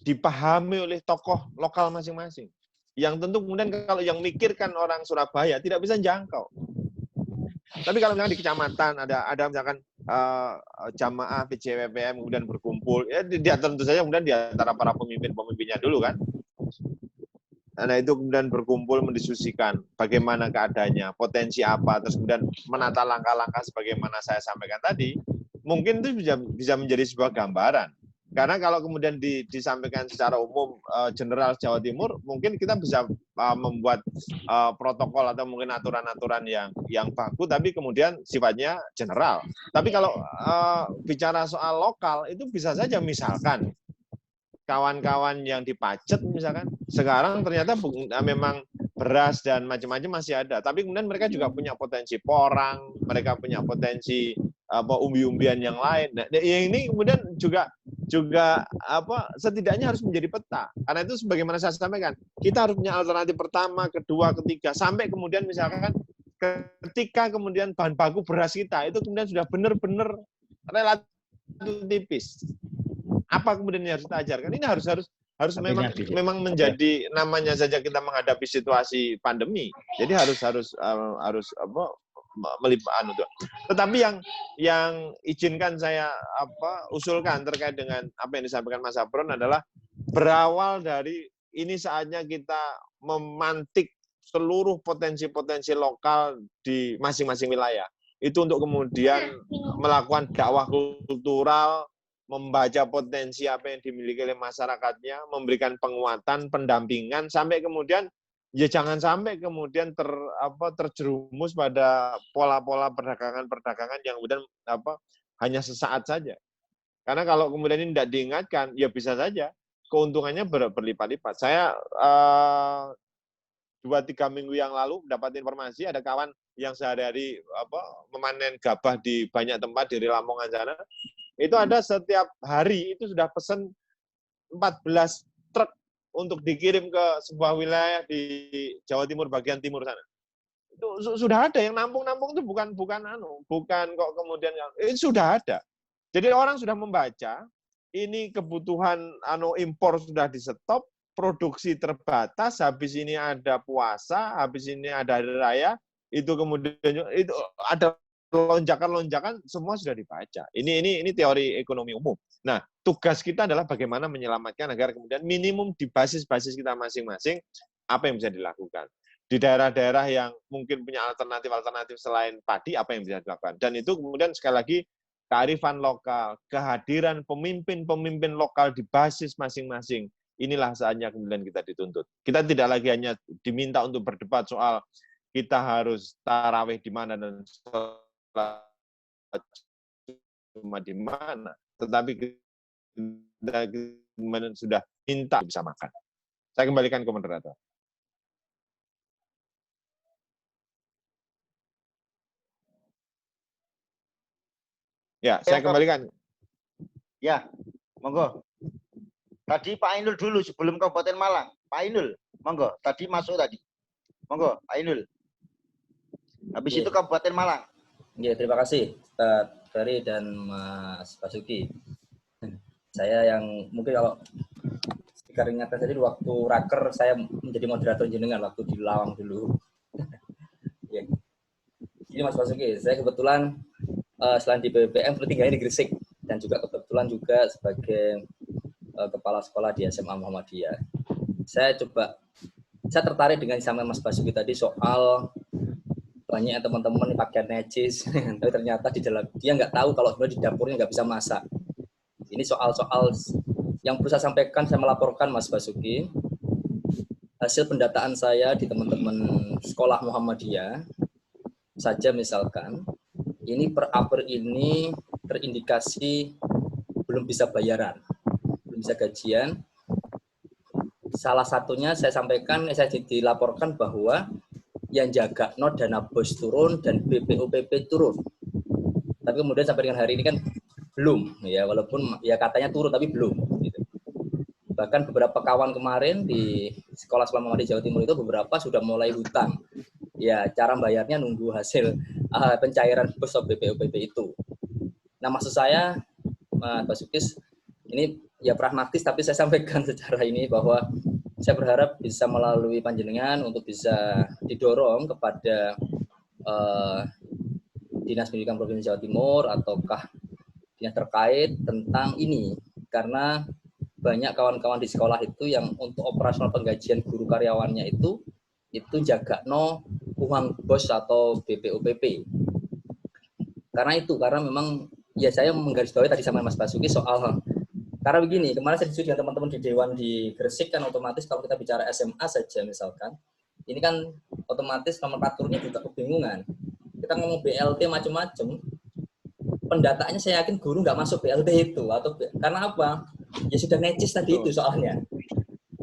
dipahami oleh tokoh lokal masing-masing. Yang tentu kemudian kalau yang mikirkan orang Surabaya tidak bisa jangkau. Tapi kalau misalkan di kecamatan ada misalkan jamaah PJPPM kemudian berkumpul, ya tentu saja kemudian di antara para pemimpinnya dulu kan. Nah itu kemudian berkumpul mendiskusikan bagaimana keadaannya, potensi apa, terus kemudian menata langkah-langkah sebagaimana saya sampaikan tadi, mungkin itu bisa menjadi sebuah gambaran. Karena kalau kemudian disampaikan secara umum general Jawa Timur, mungkin kita bisa membuat protokol atau mungkin aturan-aturan yang baku, tapi kemudian sifatnya general. Tapi kalau bicara soal lokal, itu bisa saja misalkan kawan-kawan yang di Pacet misalkan, sekarang ternyata memang beras dan macam-macam masih ada. Tapi kemudian mereka juga punya potensi porang, mereka punya potensi umbi-umbian yang lain. Nah, yang ini kemudian juga setidaknya harus menjadi peta. Karena itu sebagaimana saya sampaikan, kita harus punya alternatif pertama, kedua, ketiga, sampai kemudian misalkan ketika kemudian bahan baku beras kita itu kemudian sudah benar-benar relatif tipis. Apa kemudian yang harus kita ajarkan? Ini harus memang menjadi namanya saja kita menghadapi situasi pandemi. Jadi harus melibatkan untuk. Tetapi yang izinkan saya usulkan terkait dengan apa yang disampaikan Mas Apron adalah berawal dari ini saatnya kita memantik seluruh potensi-potensi lokal di masing-masing wilayah. Itu untuk kemudian melakukan dakwah kultural, membaca potensi apa yang dimiliki oleh masyarakatnya, memberikan penguatan, pendampingan, sampai kemudian ya jangan sampai kemudian terjerumus pada pola-pola perdagangan yang kemudian hanya sesaat saja. Karena kalau kemudian ini tidak diingatkan, ya bisa saja keuntungannya berlipat-lipat. Saya 2-3 minggu yang lalu mendapat informasi ada kawan yang sehari-hari memanen gabah di banyak tempat di Lamongan sana. Itu ada setiap hari itu sudah pesen 14 truk untuk dikirim ke sebuah wilayah di Jawa Timur bagian timur sana. Itu sudah ada yang nampung-nampung itu bukan kok kemudian itu sudah ada. Jadi orang sudah membaca ini kebutuhan impor sudah di stop, produksi terbatas, habis ini ada puasa, habis ini ada hari raya, itu kemudian itu ada lonjakan-lonjakan, semua sudah dibaca. Ini teori ekonomi umum. Nah, tugas kita adalah bagaimana menyelamatkan agar kemudian minimum di basis-basis kita masing-masing apa yang bisa dilakukan. Di daerah-daerah yang mungkin punya alternatif-alternatif selain padi, apa yang bisa dilakukan. Dan itu kemudian sekali lagi kearifan lokal, kehadiran pemimpin-pemimpin lokal di basis masing-masing. Inilah saatnya kemudian kita dituntut. Kita tidak lagi hanya diminta untuk berdebat soal kita harus tarawih di mana dan cuma di mana, tetapi kita sudah minta bisa makan. Saya kembalikan ke moderator. Ya, saya kembalikan. Ya, monggo. Tadi Pak Ainul dulu sebelum Kabupaten Malang. Pak Ainul, monggo. Tadi masuk tadi. Monggo, Pak Ainul. Habis itu Kabupaten Malang. Ya, terima kasih Pak Ferry dan Mas Basuki. Saya yang mungkin kalau speaker ingatkan tadi waktu raker saya menjadi moderator jenengan waktu di Lawang dulu. Ya. Ini Mas Basuki, saya kebetulan selain di BBM tinggalnya di Gresik dan juga kebetulan juga sebagai kepala sekolah di SMA Muhammadiyah. Saya tertarik dengan sama Mas Basuki tadi soal banyak teman-teman pakaian necis, tapi ternyata di dalam dia nggak tahu kalau sebenarnya di dapurnya nggak bisa masak. Ini soal-soal yang perlu saya sampaikan, saya melaporkan Mas Basuki. Hasil pendataan saya di teman-teman sekolah Muhammadiyah saja misalkan, ini per April ini terindikasi belum bisa bayaran, belum bisa gajian. Salah satunya saya sampaikan, saya dilaporkan bahwa yang jaga dana bos turun dan BPOPP turun. Tapi kemudian sampai dengan hari ini kan belum, ya walaupun ya katanya turun tapi belum. Gitu. Bahkan beberapa kawan kemarin di sekolah Muhammadiyah Jawa Timur itu beberapa sudah mulai hutang. Ya cara bayarnya nunggu hasil pencairan bos atau BPOPP itu. Nah maksud saya, Mas Basuki, ini ya pragmatis tapi saya sampaikan secara ini bahwa saya berharap bisa melalui panjenengan untuk bisa didorong kepada Dinas Pendidikan Provinsi Jawa Timur ataukah dinas terkait tentang ini. Karena banyak kawan-kawan di sekolah itu yang untuk operasional penggajian guru karyawannya itu jaga uang bos atau BPOPP. Karena memang ya saya menggarisbawahi tadi sama Mas Basuki soal karena begini, kemarin saya diskusi dengan teman-teman di Dewan di Gresik kan otomatis kalau kita bicara SMA saja misalkan, ini kan otomatis nomenklaturnya juga kebingungan. Kita ngomong BLT macam-macam, pendataannya saya yakin guru nggak masuk BLT itu atau karena apa? Ya sudah necis tadi itu soalnya,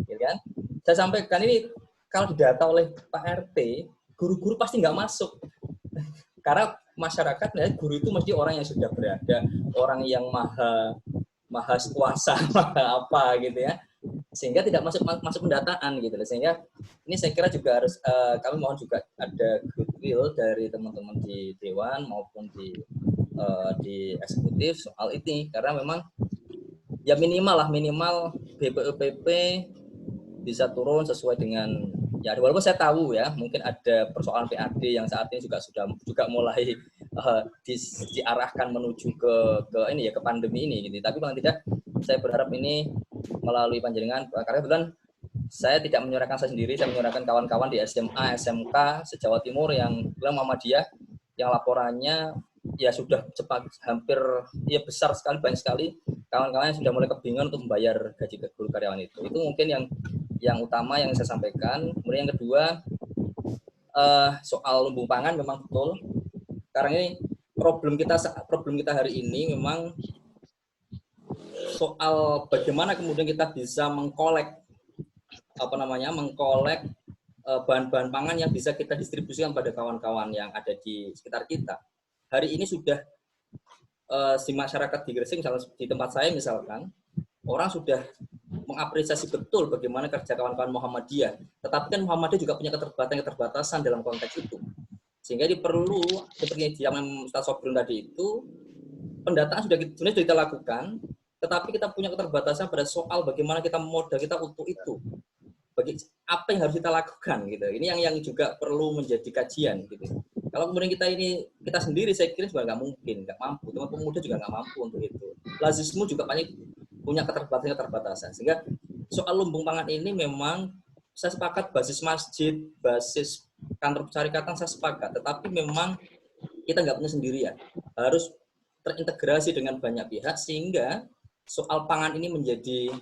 ya kan? Saya sampaikan ini kalau didata oleh Pak RT, guru-guru pasti nggak masuk. Karena masyarakat, ya, guru itu mesti orang yang sudah berada, orang yang maha kuasa, maha apa gitu ya, sehingga tidak masuk pendataan gitu. Sehingga ini saya kira juga harus kami mohon juga ada goodwill dari teman-teman di Dewan maupun di eksekutif soal ini, karena memang ya minimal BPUPP bisa turun sesuai dengan, ya walaupun saya tahu ya mungkin ada persoalan PAD yang saat ini juga mulai diarahkan menuju ke ini ya, ke pandemi ini gitu. Tapi paling tidak saya berharap ini melalui panjenengan, karena kebetulan saya tidak menyuarakan saya sendiri, saya menyuarakan kawan-kawan di SMA, SMK se-Jawa Timur yang bilang Muhammadiyah, yang laporannya ya sudah cepat, hampir ya besar sekali, banyak sekali kawan-kawan yang sudah mulai kebingungan untuk membayar gaji ke guru karyawan itu. Itu mungkin yang utama yang saya sampaikan. Kemudian yang kedua, soal lumbung pangan memang betul. Sekarang ini problem kita hari ini memang soal bagaimana kemudian kita bisa mengkolek bahan-bahan pangan yang bisa kita distribusikan pada kawan-kawan yang ada di sekitar kita. Hari ini sudah di masyarakat di Gresik, misalnya di tempat saya misalkan, orang sudah mengapresiasi betul bagaimana kerja kawan-kawan Muhammadiyah. Tetapi kan Muhammadiyah juga punya keterbatasan dalam konteks itu. Sehingga perlu, seperti yang Ustaz Sobrun tadi itu, pendataan sudah kita lakukan, tetapi kita punya keterbatasan pada soal bagaimana kita modal kita untuk itu. Apa yang harus kita lakukan gitu. Ini yang juga perlu menjadi kajian gitu. Kalau kemudian kita sendiri, saya kira juga nggak mungkin, nggak mampu. Teman pemuda juga nggak mampu untuk itu. Lazismu juga banyak punya keterbatasan. Sehingga soal lumbung pangan ini memang saya sepakat basis masjid, basis kantor pesyarikatan saya sepakat. Tetapi memang kita nggak punya sendirian. Harus terintegrasi dengan banyak pihak sehingga soal pangan ini menjadi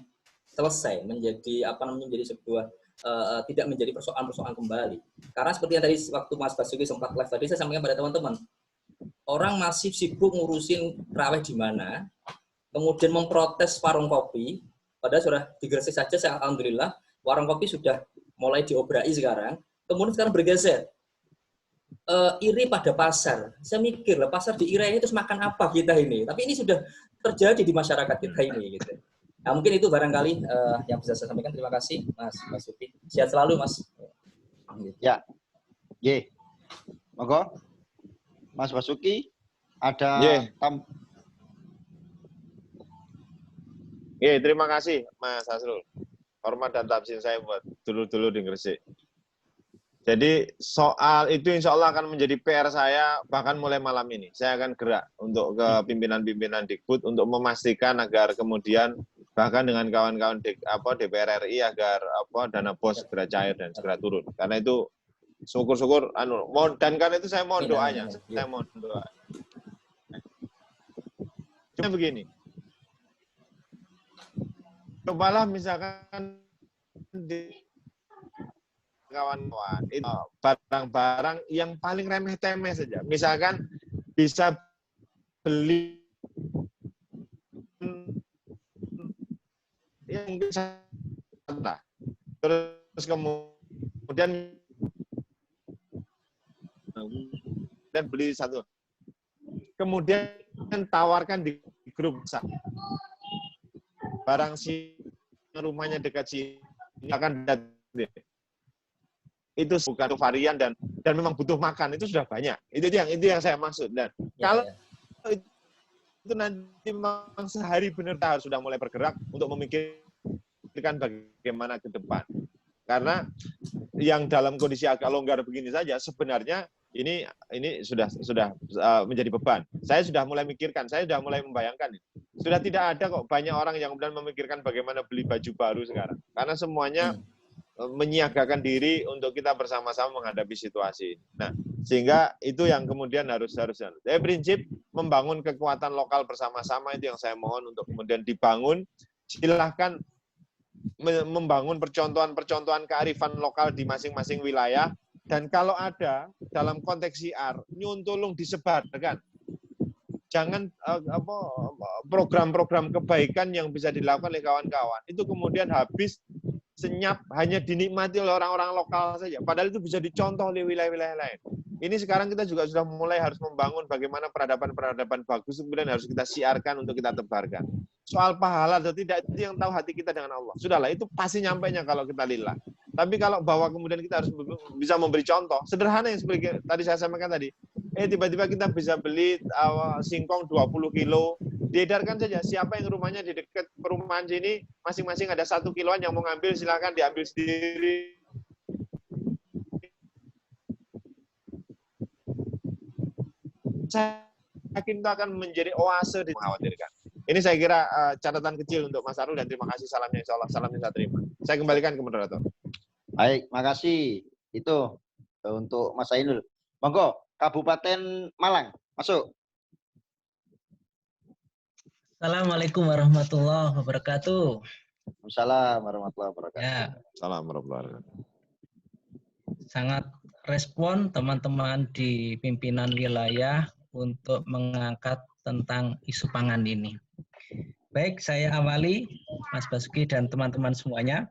selesai, menjadi sebuah tidak menjadi persoalan kembali. Karena seperti yang tadi waktu Mas Basuki sempat live tadi saya sampaikan pada teman-teman, orang masih sibuk ngurusin raweh di mana, kemudian memprotes warung kopi, padahal sudah di Gresik saja saya alhamdulillah warung kopi sudah mulai diobrai sekarang, kemudian sekarang bergeser. Iri pada pasar. Saya mikir lah, pasar di iri ini terus makan apa kita ini? Tapi ini sudah terjadi di masyarakat kita ini gitu. Nah, mungkin itu barangkali yang bisa saya sampaikan. Terima kasih, Mas Basuki. Sehat selalu, Mas. Ya. Ye. Monggo. Mas Basuki, ada terima kasih, Mas Asrul. Hormat dan tabsin saya buat dulu-dulu di Gresik. Jadi soal itu insya Allah akan menjadi PR saya bahkan mulai malam ini. Saya akan gerak untuk ke pimpinan-pimpinan Dikbud untuk memastikan agar kemudian bahkan dengan kawan-kawan DPR RI agar dana BOS segera cair dan segera turun. Karena itu syukur-syukur dan karena itu saya mohon doanya. Saya mohon doa. Cuma begini. Cobalah misalkan kawan-kawan itu barang-barang yang paling remeh-temeh saja. Misalkan bisa beli yang bisa, terus kemudian beli satu, kemudian tawarkan di grup besar. Barang si rumahnya dekat sini akan datang. Itu bukan varian dan memang butuh makan, itu sudah banyak. Itu yang saya maksud. Dan kalau itu nanti memang sehari benar harus sudah mulai bergerak untuk memikirkan bagaimana ke depan. Karena yang dalam kondisi agak longgar begini saja sebenarnya ini sudah menjadi beban. Saya sudah mulai mikirkan, saya sudah mulai membayangkan. Sudah tidak ada kok banyak orang yang kemudian memikirkan bagaimana beli baju baru sekarang. Karena semuanya menyiagakan diri untuk kita bersama-sama menghadapi situasi. Nah, sehingga itu yang kemudian harus. Saya prinsip membangun kekuatan lokal bersama-sama itu yang saya mohon untuk kemudian dibangun. Silahkan membangun percontohan kearifan lokal di masing-masing wilayah. Dan kalau ada dalam konteks siar, nyun tolong disebarkan. Jangan program-program kebaikan yang bisa dilakukan oleh kawan-kawan itu kemudian habis senyap, hanya dinikmati oleh orang-orang lokal saja. Padahal itu bisa dicontoh oleh wilayah-wilayah lain. Ini sekarang kita juga sudah mulai harus membangun bagaimana peradaban-peradaban bagus, kemudian harus kita siarkan untuk kita tebarkan. Soal pahala atau tidak, itu yang tahu hati kita dengan Allah. Sudahlah, itu pasti nyampainya kalau kita lillah. Tapi kalau bahwa kemudian kita harus bisa memberi contoh, sederhana yang seperti tadi saya sampaikan tadi, tiba-tiba kita bisa beli singkong 20 kilo, diedarkan saja siapa yang rumahnya di dekat perumahan sini masing-masing ada 1 kiloan yang mau ngambil silakan diambil sendiri. Saya yakin itu akan menjadi oase di mengkhawatirkan. Ini saya kira catatan kecil untuk Mas Arul dan terima kasih salamnya insya Allah salam yang saya terima. Saya kembalikan ke moderator. Baik, makasih. Itu untuk Mas Ainul. Monggo, Kabupaten Malang, masuk. Assalamualaikum warahmatullahi wabarakatuh. Waalaikumsalam warahmatullahi wabarakatuh. Ya, Salam warahmatullahi wabarakatuh. sangat respon teman-teman di pimpinan wilayah untuk mengangkat tentang isu pangan ini. Baik, saya awali, Mas Basuki dan teman-teman semuanya.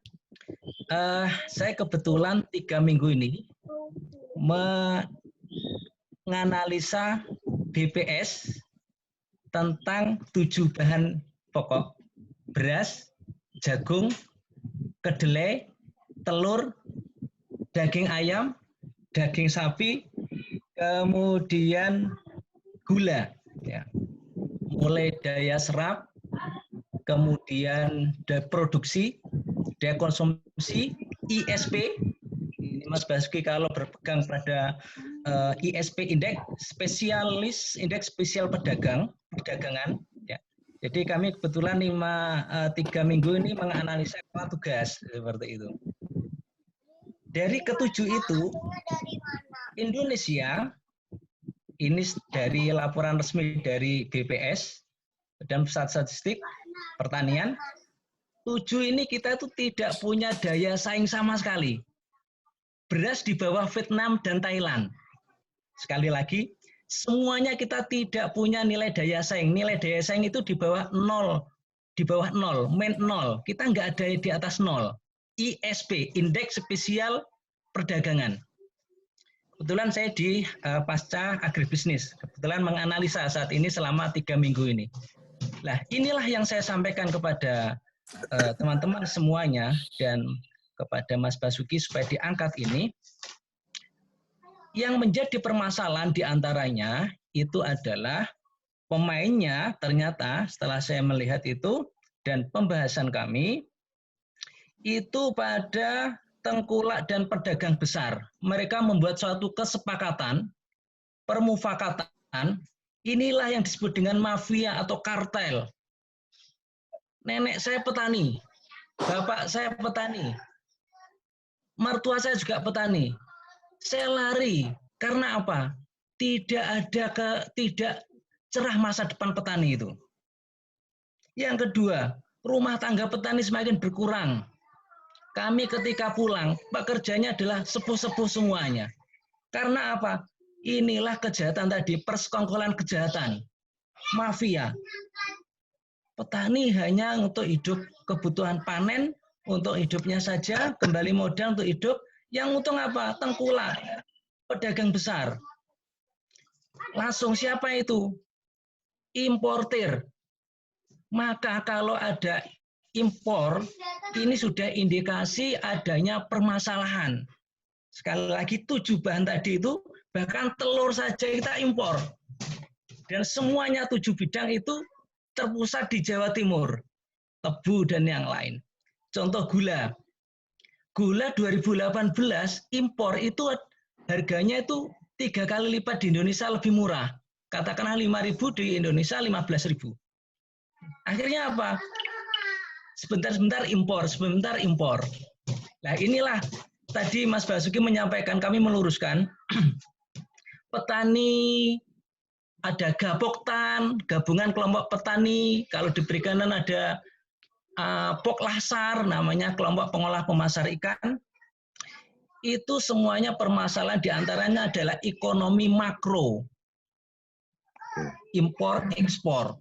Saya kebetulan 3 minggu ini menganalisa BPS tentang 7 bahan pokok, beras, jagung, kedelai, telur, daging ayam, daging sapi, kemudian gula, ya. Mulai daya serap, kemudian daya produksi, daya konsumsi, ISP. Ini Mas Basuki kalau berpegang pada ISP indeks, spesialis indeks spesial perdagangan. Ya. Jadi kami kebetulan 3 minggu ini menganalisa tugas seperti itu. Dari ketujuh itu, Indonesia, ini dari laporan resmi dari BPS dan Pusat Statistik Pertanian, 7 ini kita itu tidak punya daya saing sama sekali. Beras di bawah Vietnam dan Thailand. Sekali lagi, semuanya kita tidak punya nilai daya saing. Nilai daya saing itu di bawah 0, main 0. Kita nggak ada di atas 0. ISP, Indeks Spesial Perdagangan. Kebetulan saya di pasca agribisnis. Kebetulan menganalisa saat ini selama 3 minggu ini. Nah, inilah yang saya sampaikan kepada teman-teman semuanya dan kepada Mas Basuki supaya diangkat ini. Yang menjadi permasalahan diantaranya itu adalah pemainnya ternyata setelah saya melihat itu dan pembahasan kami itu pada tengkulak dan pedagang besar. Mereka membuat suatu kesepakatan, permufakatan, inilah yang disebut dengan mafia atau kartel. Nenek saya petani, bapak saya petani, mertua saya juga petani. Saya lari, karena apa? Tidak cerah masa depan petani itu. Yang kedua, rumah tangga petani semakin berkurang. Kami ketika pulang, pekerjanya adalah sepuh-sepuh semuanya. Karena apa? Inilah kejahatan tadi, persekongkolan kejahatan. Mafia. Petani hanya untuk hidup kebutuhan panen, untuk hidupnya saja, kembali modal untuk hidup. Yang untung apa? Tengkulak. Pedagang besar. Langsung siapa itu? Importir. Maka kalau ada impor, ini sudah indikasi adanya permasalahan. Sekali lagi 7 bahan tadi itu, bahkan telur saja kita impor. Dan semuanya 7 bidang itu terpusat di Jawa Timur. Tebu dan yang lain. Contoh gula. Gula 2018 impor itu harganya itu 3 kali lipat di Indonesia lebih murah. Katakanlah 5.000 di Indonesia 15.000. Akhirnya apa? Sebentar-sebentar impor, sebentar impor. Nah inilah tadi Mas Basuki menyampaikan, kami meluruskan, petani ada Gapoktan, gabungan kelompok petani, kalau di perikanan ada Poklasar, namanya kelompok pengolah pemasar ikan. Itu semuanya permasalahan diantaranya adalah ekonomi makro, impor ekspor.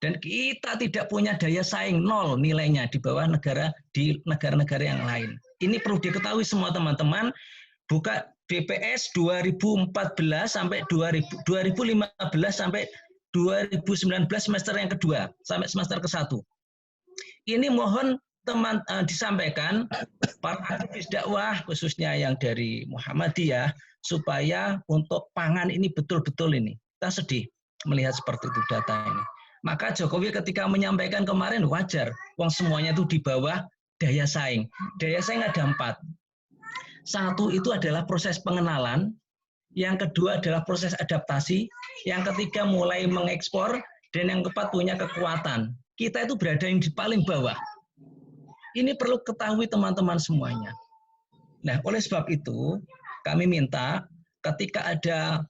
Dan kita tidak punya daya saing, nol nilainya di bawah negara-negara yang lain. Ini perlu diketahui semua teman-teman. Buka BPS 2014 sampai 2015 sampai 2019 semester yang kedua sampai semester ke-1. Ini mohon teman disampaikan para aktivis dakwah khususnya yang dari Muhammadiyah supaya untuk pangan ini betul-betul ini. Kita sedih melihat seperti itu data ini. Maka Jokowi ketika menyampaikan kemarin wajar, wong semuanya itu di bawah daya saing. Daya saing ada 4. Satu itu adalah proses pengenalan, yang kedua adalah proses adaptasi, yang ketiga mulai mengekspor, dan yang keempat punya kekuatan. Kita itu berada yang di paling bawah. Ini perlu ketahui teman-teman semuanya. Nah, oleh sebab itu kami minta ketika ada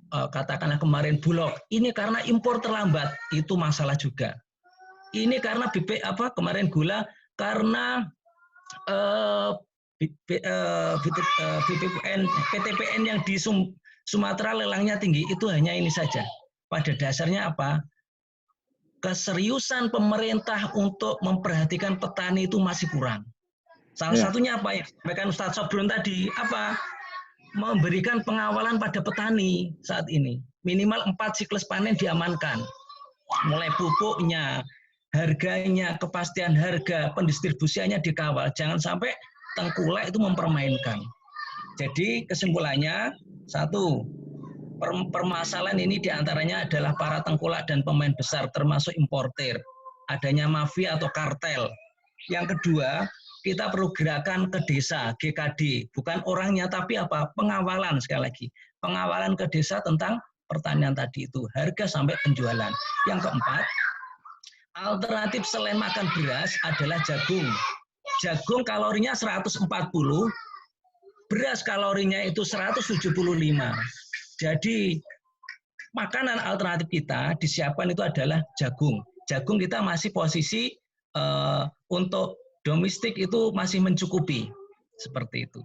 katakanlah kemarin Bulog, ini karena impor terlambat, itu masalah juga. Ini karena kemarin gula karena PTPN yang di Sumatera lelangnya tinggi, itu hanya ini saja. Pada dasarnya apa? Keseriusan pemerintah untuk memperhatikan petani itu masih kurang. Salah satunya apa yang disampaikan Ustadz Sobrun tadi, apa? Memberikan pengawalan pada petani saat ini. Minimal 4 siklus panen diamankan. Mulai pupuknya, harganya, kepastian harga, pendistribusiannya dikawal. Jangan sampai tengkulak itu mempermainkan. Jadi kesimpulannya, 1, permasalahan ini diantaranya adalah para tengkulak dan pemain besar termasuk importer. Adanya mafia atau kartel. Yang kedua, kita perlu gerakan ke desa, GKD. Bukan orangnya, tapi apa? Pengawalan sekali lagi. Pengawalan ke desa tentang pertanian tadi itu. Harga sampai penjualan. Yang keempat, alternatif selain makan beras adalah jagung. Jagung kalorinya 140, beras kalorinya itu 175. Jadi, makanan alternatif kita disiapkan itu adalah jagung. Jagung kita masih posisi untuk domestik itu masih mencukupi, seperti itu.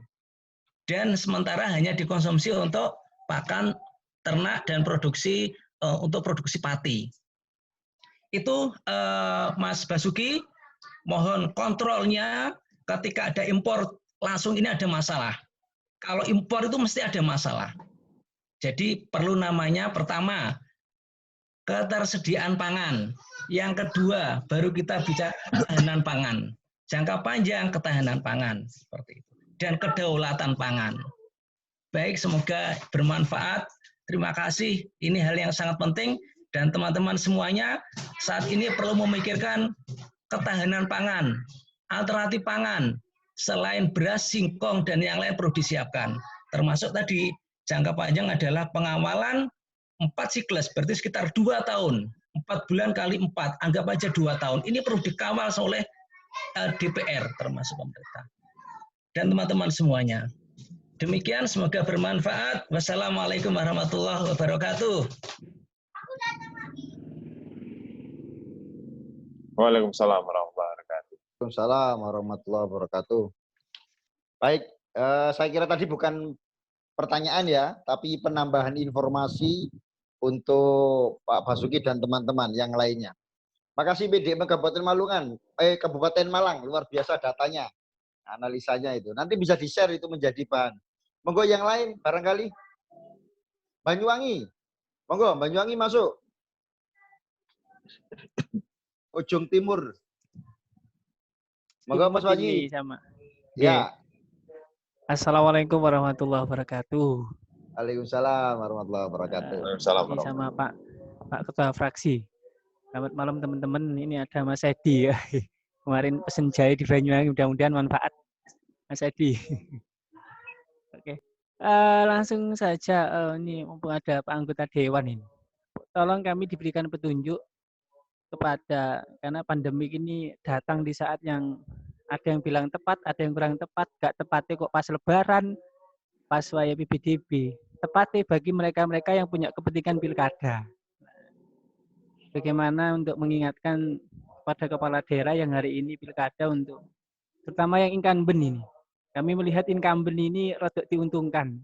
Dan sementara hanya dikonsumsi untuk pakan ternak dan produksi untuk produksi pati. Itu Mas Basuki, mohon kontrolnya ketika ada impor langsung ini ada masalah. Kalau impor itu mesti ada masalah. Jadi perlu namanya pertama ketersediaan pangan. Yang kedua baru kita bicara ketahanan pangan. Jangka panjang ketahanan pangan seperti itu dan kedaulatan pangan. Baik, semoga bermanfaat. Terima kasih. Ini hal yang sangat penting dan teman-teman semuanya saat ini perlu memikirkan ketahanan pangan, alternatif pangan selain beras, singkong dan yang lain perlu disiapkan. Termasuk tadi jangka panjang adalah pengawalan 4 siklus, berarti sekitar 2 tahun. 4 bulan kali 4, anggap aja 2 tahun. Ini perlu dikawal oleh DPR termasuk pemerintah dan teman-teman semuanya. Demikian, semoga bermanfaat. Wassalamualaikum warahmatullahi wabarakatuh. Waalaikumsalam warahmatullahi wabarakatuh. Waalaikumsalam warahmatullahi wabarakatuh. Baik, saya kira tadi bukan pertanyaan ya, tapi penambahan informasi untuk Pak Basuki dan teman-teman yang lainnya. Makasih PDM Kabupaten Kabupaten Malang, luar biasa datanya, analisanya itu. Nanti bisa di-share itu menjadi bahan. Monggo yang lain barangkali. Banyuwangi, monggo Banyuwangi masuk. Ujung Timur. Monggo Mas Wanyi. Sama. Ya. Assalamualaikum warahmatullahi wabarakatuh. Waalaikumsalam warahmatullahi wabarakatuh. Waalaikumsalam. Sama Pak Ketua Fraksi. Selamat malam teman-teman. Ini ada Mas Edi ya. Kemarin pesen jahe di Banyuwangi, mudah-mudahan manfaat Mas Edi. Oke. Langsung saja ini mumpung ada Pak anggota dewan ini. Tolong kami diberikan petunjuk karena pandemi ini datang di saat yang ada yang bilang tepat, ada yang kurang tepat, gak tepatnya kok pas Lebaran, pas waya PBDB. Tepatnya bagi mereka-mereka yang punya kepentingan pilkada. Bagaimana untuk mengingatkan pada kepala daerah yang hari ini pilkada untuk, terutama yang incumbent ini. Kami melihat incumbent ini rodok diuntungkan.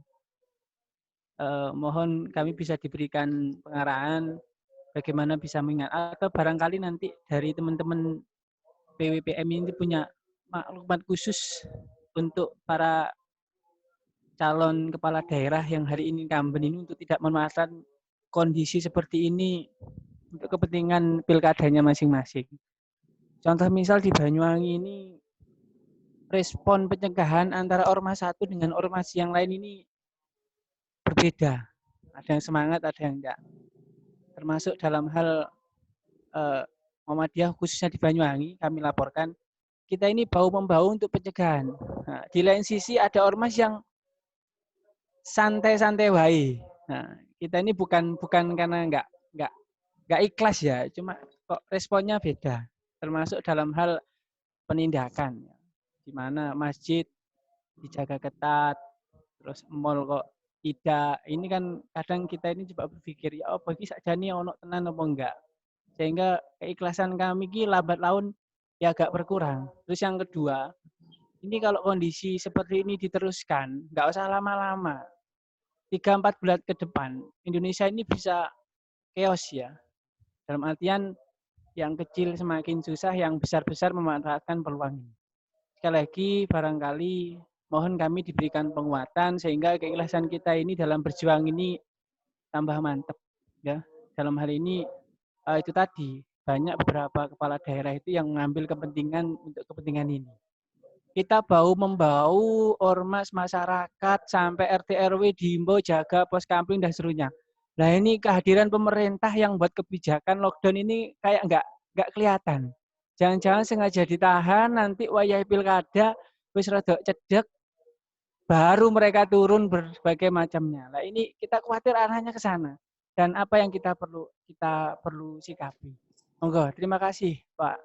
Mohon kami bisa diberikan pengarahan bagaimana bisa mengingat, atau barangkali nanti dari teman-teman PWPM ini punya maklumat khusus untuk para calon kepala daerah yang hari ini incumbent ini untuk tidak memanfaatkan kondisi seperti ini untuk kepentingan pilkadanya masing-masing. Contoh misal di Banyuwangi ini respon pencegahan antara ormas satu dengan ormas yang lain ini berbeda. Ada yang semangat, ada yang enggak. Termasuk dalam hal Muhammadiyah khususnya di Banyuwangi, kami laporkan, kita ini bahu-membahu untuk pencegahan. Nah, di lain sisi ada ormas yang santai-santai wae. Nah, kita ini bukan karena enggak ikhlas ya, cuma kok responnya beda. Termasuk dalam hal penindakan, di mana masjid dijaga ketat, terus mall kok tidak. Ini kan kadang kita ini coba berpikir, ya apa iki sakjane ono tenan apa enggak. Sehingga keikhlasan kami ki lambat laun ya agak berkurang. Terus yang kedua, ini kalau kondisi seperti ini diteruskan, enggak usah lama-lama. 3-4 bulan ke depan, Indonesia ini bisa chaos ya. Dalam artian yang kecil semakin susah, yang besar-besar memanfaatkan peluang ini. Sekali lagi, barangkali mohon kami diberikan penguatan sehingga keikhlasan kita ini dalam berjuang ini tambah mantap. Ya, dalam hal ini itu tadi banyak beberapa kepala daerah itu yang mengambil kepentingan untuk kepentingan ini. Kita bahu-membahu ormas masyarakat sampai RT RW diimbau jaga pos kampling dan seterusnya. Nah ini kehadiran pemerintah yang buat kebijakan lockdown ini kayak nggak kelihatan. Jangan-jangan sengaja ditahan, nanti wayah pilkada wis rada cedek, baru mereka turun berbagai macamnya. Nah ini kita khawatir arahnya ke sana. Dan apa yang kita perlu sikapi. Monggo, terima kasih Pak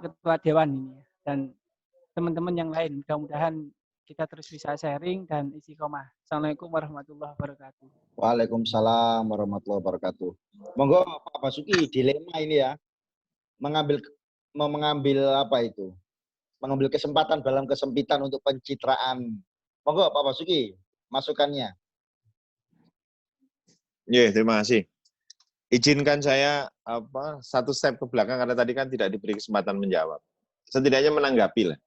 Ketua Dewan ini dan teman-teman yang lain. Mudah-mudahan kita terus bisa sharing dan istiqomah. Assalamualaikum warahmatullahi wabarakatuh. Waalaikumsalam warahmatullahi wabarakatuh. Monggo Pak Basuki, dilema ini ya. Mengambil apa itu? Mengambil kesempatan dalam kesempitan untuk pencitraan. Monggo Pak Basuki, masukannya. Ya, terima kasih. Izinkan saya satu step ke belakang karena tadi kan tidak diberi kesempatan menjawab. Setidaknya menanggapi lah.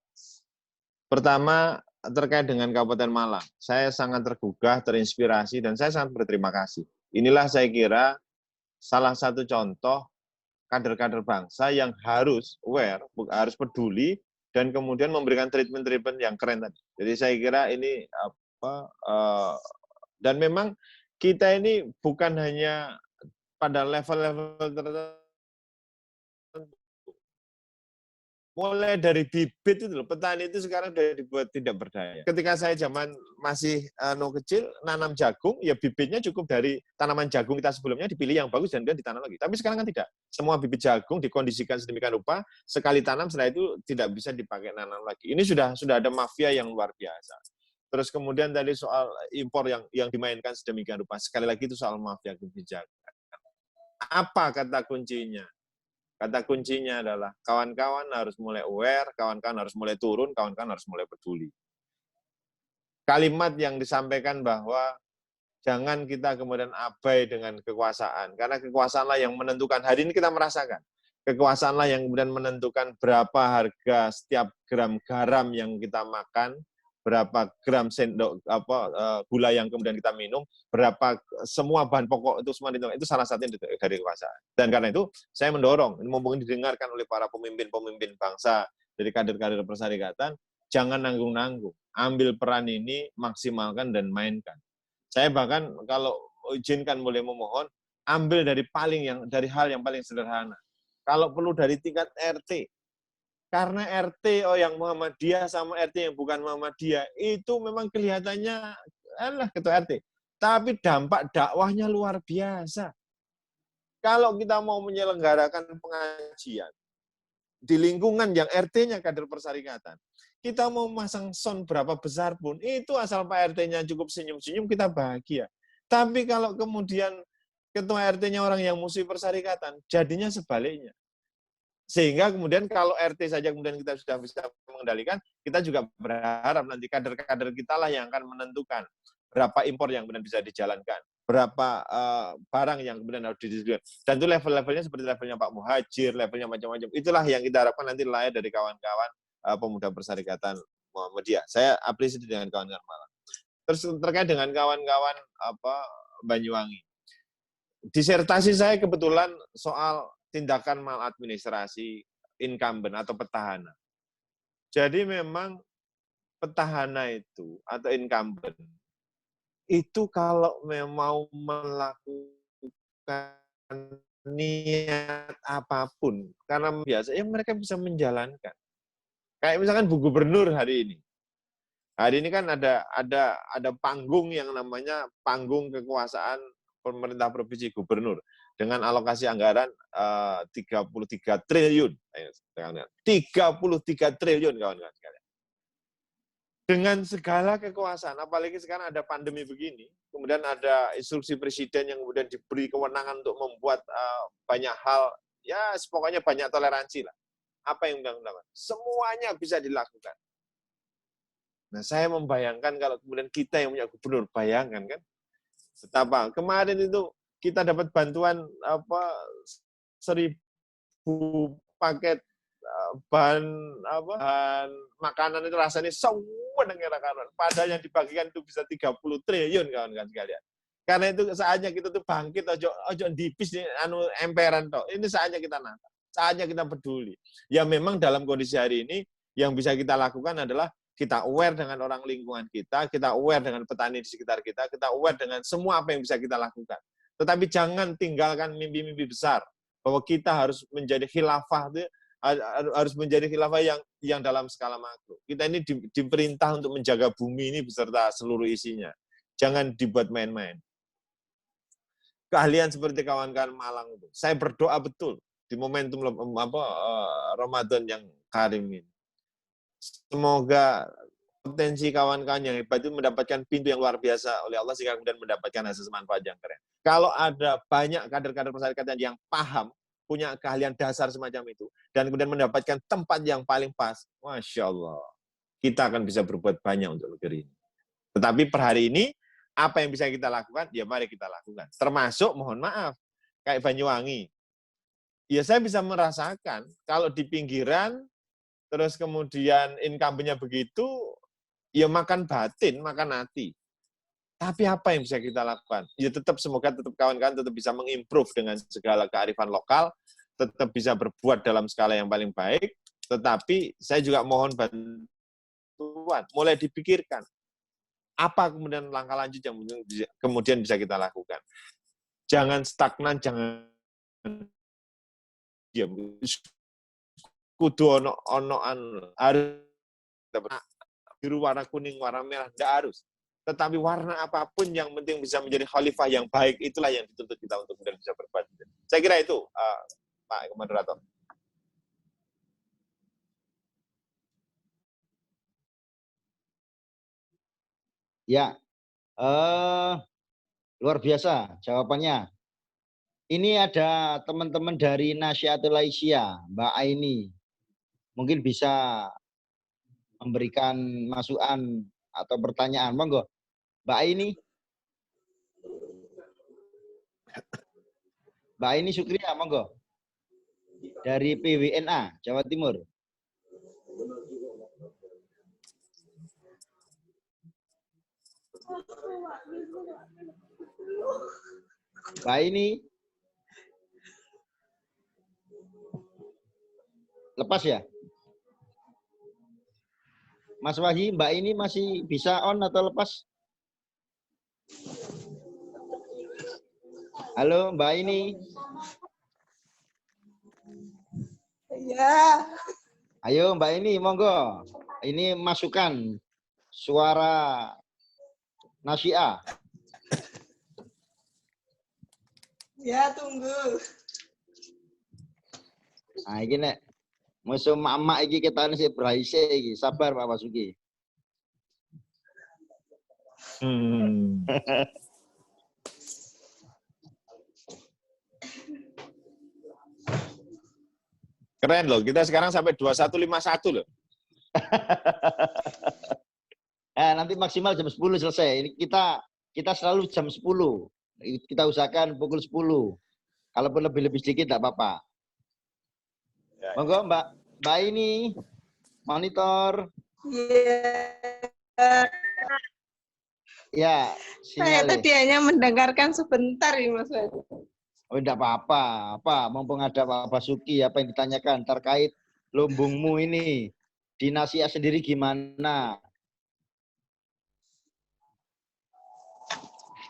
Pertama, terkait dengan Kabupaten Malang. Saya sangat tergugah, terinspirasi, dan saya sangat berterima kasih. Inilah saya kira salah satu contoh kader-kader bangsa yang harus aware, harus peduli, dan kemudian memberikan treatment-treatment yang keren tadi. Jadi saya kira ini dan memang kita ini bukan hanya pada level-level tertentu. Mulai dari bibit itu loh, petani itu sekarang sudah dibuat tidak berdaya. Ketika saya zaman masih kecil, nanam jagung, ya bibitnya cukup dari tanaman jagung kita sebelumnya, dipilih yang bagus dan dia ditanam lagi. Tapi sekarang kan tidak. Semua bibit jagung dikondisikan sedemikian rupa, sekali tanam setelah itu tidak bisa dipakai nanam lagi. Ini sudah ada mafia yang luar biasa. Terus kemudian tadi soal impor yang dimainkan sedemikian rupa. Sekali lagi itu soal mafia kebijakan. Apa kata kuncinya? Kata kuncinya adalah kawan-kawan harus mulai aware, kawan-kawan harus mulai turun, kawan-kawan harus mulai peduli. Kalimat yang disampaikan bahwa jangan kita kemudian abai dengan kekuasaan, karena kekuasaanlah yang menentukan. Hari ini kita merasakan, kekuasaanlah yang kemudian menentukan berapa harga setiap gram garam yang kita makan, berapa gram sendok gula yang kemudian kita minum, berapa semua bahan pokok itu semua dihitung. Itu salah satu dari kekuasaan. Dan karena itu saya mendorong, ini mumpung didengarkan oleh para pemimpin-pemimpin bangsa dari kader-kader persyarikatan, jangan nanggung-nanggung, ambil peran ini, maksimalkan dan mainkan. Saya bahkan kalau izinkan boleh memohon, ambil dari hal yang paling sederhana. Kalau perlu dari tingkat RT. Karena RT yang Muhammadiyah sama RT yang bukan Muhammadiyah itu memang kelihatannya ketua RT. Tapi dampak dakwahnya luar biasa. Kalau kita mau menyelenggarakan pengajian di lingkungan yang RT-nya kader persyarikatan, kita mau masang sound berapa besar pun, itu asal Pak RT-nya cukup senyum-senyum, kita bahagia. Tapi kalau kemudian ketua RT-nya orang yang musuh persyarikatan, jadinya sebaliknya. Sehingga kemudian kalau RT saja kemudian kita sudah bisa mengendalikan, kita juga berharap nanti kader-kader kita lah yang akan menentukan berapa impor yang benar bisa dijalankan. berapa barang yang kemudian harus didistribusikan. Dan itu level-levelnya seperti levelnya Pak Muhajir, levelnya macam-macam. Itulah yang kita harapkan nanti lahir dari kawan-kawan pemuda persyarikatan Muhammadiyah. Saya apresiasi dengan kawan-kawan Malang. Terus terkait dengan kawan-kawan Banyuwangi. Disertasi saya kebetulan soal tindakan maladministrasi incumbent atau petahana. Jadi memang petahana itu atau incumbent itu kalau mau melakukan niat apapun, karena biasanya mereka bisa menjalankan. Kayak misalkan Bu Gubernur hari ini. Hari ini kan ada panggung yang namanya panggung kekuasaan pemerintah provinsi gubernur dengan alokasi anggaran 33 triliun. 33 triliun kawan-kawan sekalian. Dengan segala kekuasaan, apalagi sekarang ada pandemi begini, kemudian ada instruksi presiden yang kemudian diberi kewenangan untuk membuat banyak hal, ya pokoknya banyak toleransi lah. Apa yang undang-undang? Semuanya bisa dilakukan. Nah, saya membayangkan kalau kemudian kita yang punya gubernur, bayangkan kan, betapa kemarin itu kita dapat bantuan 1.000 paket bahan makanan itu rasanya semua dengan kawan. Padahal yang dibagikan itu bisa 30 triliun kawan-kawan sekalian. Karena itu saatnya kita tuh bangkit, ojo dipis emperan toh. Ini saatnya kita nata, saatnya kita peduli. Ya memang dalam kondisi hari ini yang bisa kita lakukan adalah kita aware dengan orang lingkungan kita aware dengan petani di sekitar kita aware dengan semua apa yang bisa kita lakukan. Tetapi jangan tinggalkan mimpi-mimpi besar bahwa kita harus menjadi khilafah itu harus menjadi khilafah yang dalam skala makro. Kita ini diperintah untuk menjaga bumi ini beserta seluruh isinya. Jangan dibuat main-main. Keahlian seperti kawan-kawan Malang itu. Saya berdoa betul di momentum Ramadan yang karim ini. Semoga potensi kawan-kawan yang hebat itu mendapatkan pintu yang luar biasa oleh Allah sehingga kemudian mendapatkan hasil manfaat yang keren. Kalau ada banyak kader-kader persyarikatan yang paham, punya keahlian dasar semacam itu, dan kemudian mendapatkan tempat yang paling pas, Masya Allah, kita akan bisa berbuat banyak untuk negeri ini. Tetapi per hari ini, apa yang bisa kita lakukan? Ya mari kita lakukan. Termasuk, mohon maaf, kayak Banyuwangi. Ya saya bisa merasakan, kalau di pinggiran, terus kemudian income-nya begitu, ya makan batin, makan hati. Tapi apa yang bisa kita lakukan? Ya tetap semoga kawan-kawan tetap bisa mengimprove dengan segala kearifan lokal, tetap bisa berbuat dalam skala yang paling baik, tetapi saya juga mohon bantuan, mulai dipikirkan. Apa kemudian langkah lanjut yang kemudian bisa kita lakukan? Jangan stagnan, jangan diam. Kudu ono-onoan, harus biru, warna kuning, warna merah, tidak harus. Tetapi warna apapun yang penting bisa menjadi khalifah yang baik, itulah yang dituntut kita untuk kemudian bisa berbuat. Saya kira itu, Pak Moderator. Ya, luar biasa jawabannya. Ini ada teman-teman dari Nasyiatul Aisyah, Mbak Aini. Mungkin bisa memberikan masukan atau pertanyaan. Monggo. Mbak Aini. Mbak Aini Sukriya, monggo. Dari PWNA, Jawa Timur. Mbak Aini. Lepas ya? Mas Wahyi, Mbak Aini masih bisa on atau lepas? Halo, Mbak Aini. Iya. Ayo, Mbak Aini, monggo. Ini masukan suara Nasyiah. Ya, tunggu. Nah, ini nek musuh mak-mak iki ketane sik braise iki. Sabar Pak Basuki. Keren loh, kita sekarang sampai 2151 loh. Nanti maksimal jam 10 selesai. Ini kita selalu jam 10. Kita usahakan pukul 10. Kalaupun lebih sedikit tidak apa-apa. Ya, Monggo Mbak ini monitor. Ya, Saya sinyal. tadi hanya mendengarkan sebentar ini Mas Wadi. Oh, tidak apa-apa. Mumpung ada Pak Basuki, apa yang ditanyakan terkait lumbungmu ini. Di Nasia sendiri gimana?